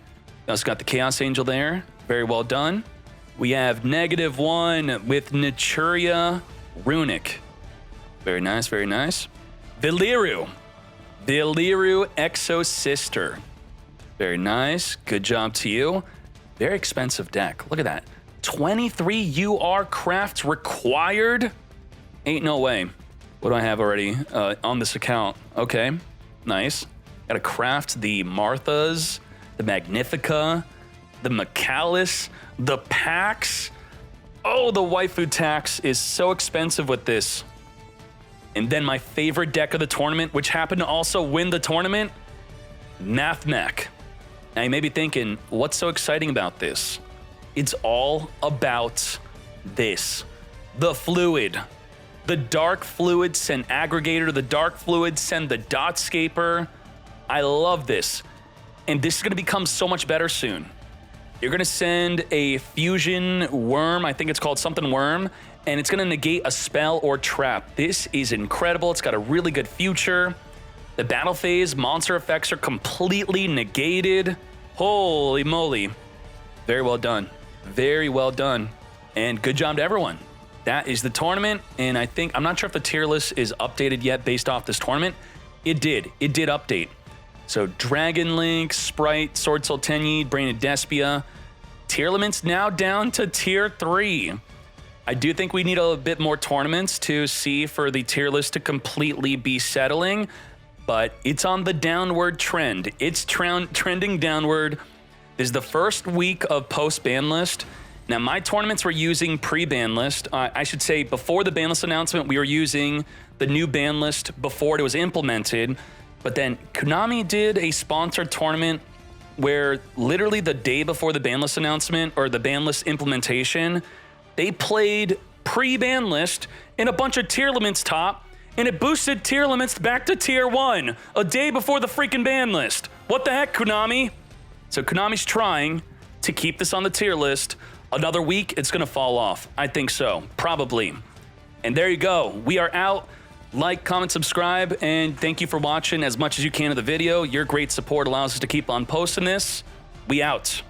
Also got the Chaos Angel there. Very well done. We have -1 with Naturia, Runick. Very nice, very nice. Viliru Exosister. Very nice. Good job to you. Very expensive deck. Look at that. 23 UR crafts required? Ain't no way. What do I have already on this account? Okay, nice. Gotta craft the Marthas, the Magnifica, the Macallis, the Pax. Oh, the waifu tax is so expensive with this. And then my favorite deck of the tournament, which happened to also win the tournament, Mathmech. Now you may be thinking, what's so exciting about this? It's all about this. The fluid. The dark fluid send aggregator, the dark fluid send the dotscaper. I love this. And this is gonna become so much better soon. You're gonna send a fusion worm, I think it's called something worm, and it's gonna negate a spell or trap. This is incredible. It's got a really good future. The battle phase monster effects are completely negated. Holy moly. Very well done. Very well done. And good job to everyone. That is the tournament, and I'm not sure if the tier list is updated yet based off this tournament. It did update. So Dragon Link, Spright, Sword Soul Tenyi, Brain of Despia. Tier limits now down to tier 3. I do think we need a bit more tournaments to see for the tier list to completely be settling, but it's on the downward trend. It's trending downward. This is the first week of post-ban list. Now, my tournaments were using pre-ban list. I should say before the ban list announcement, we were using the new ban list before it was implemented. But then Konami did a sponsored tournament where literally the day before the ban list announcement or the ban list implementation, they played pre-ban list in a bunch of tier limits top, and it boosted tier limits back to tier 1 a day before the freaking ban list. What the heck, Konami? So Konami's trying to keep this on the tier list. Another week, it's gonna fall off. I think so, probably. And there you go. We are out. Like, comment, subscribe, and thank you for watching as much as you can of the video. Your great support allows us to keep on posting this. We out.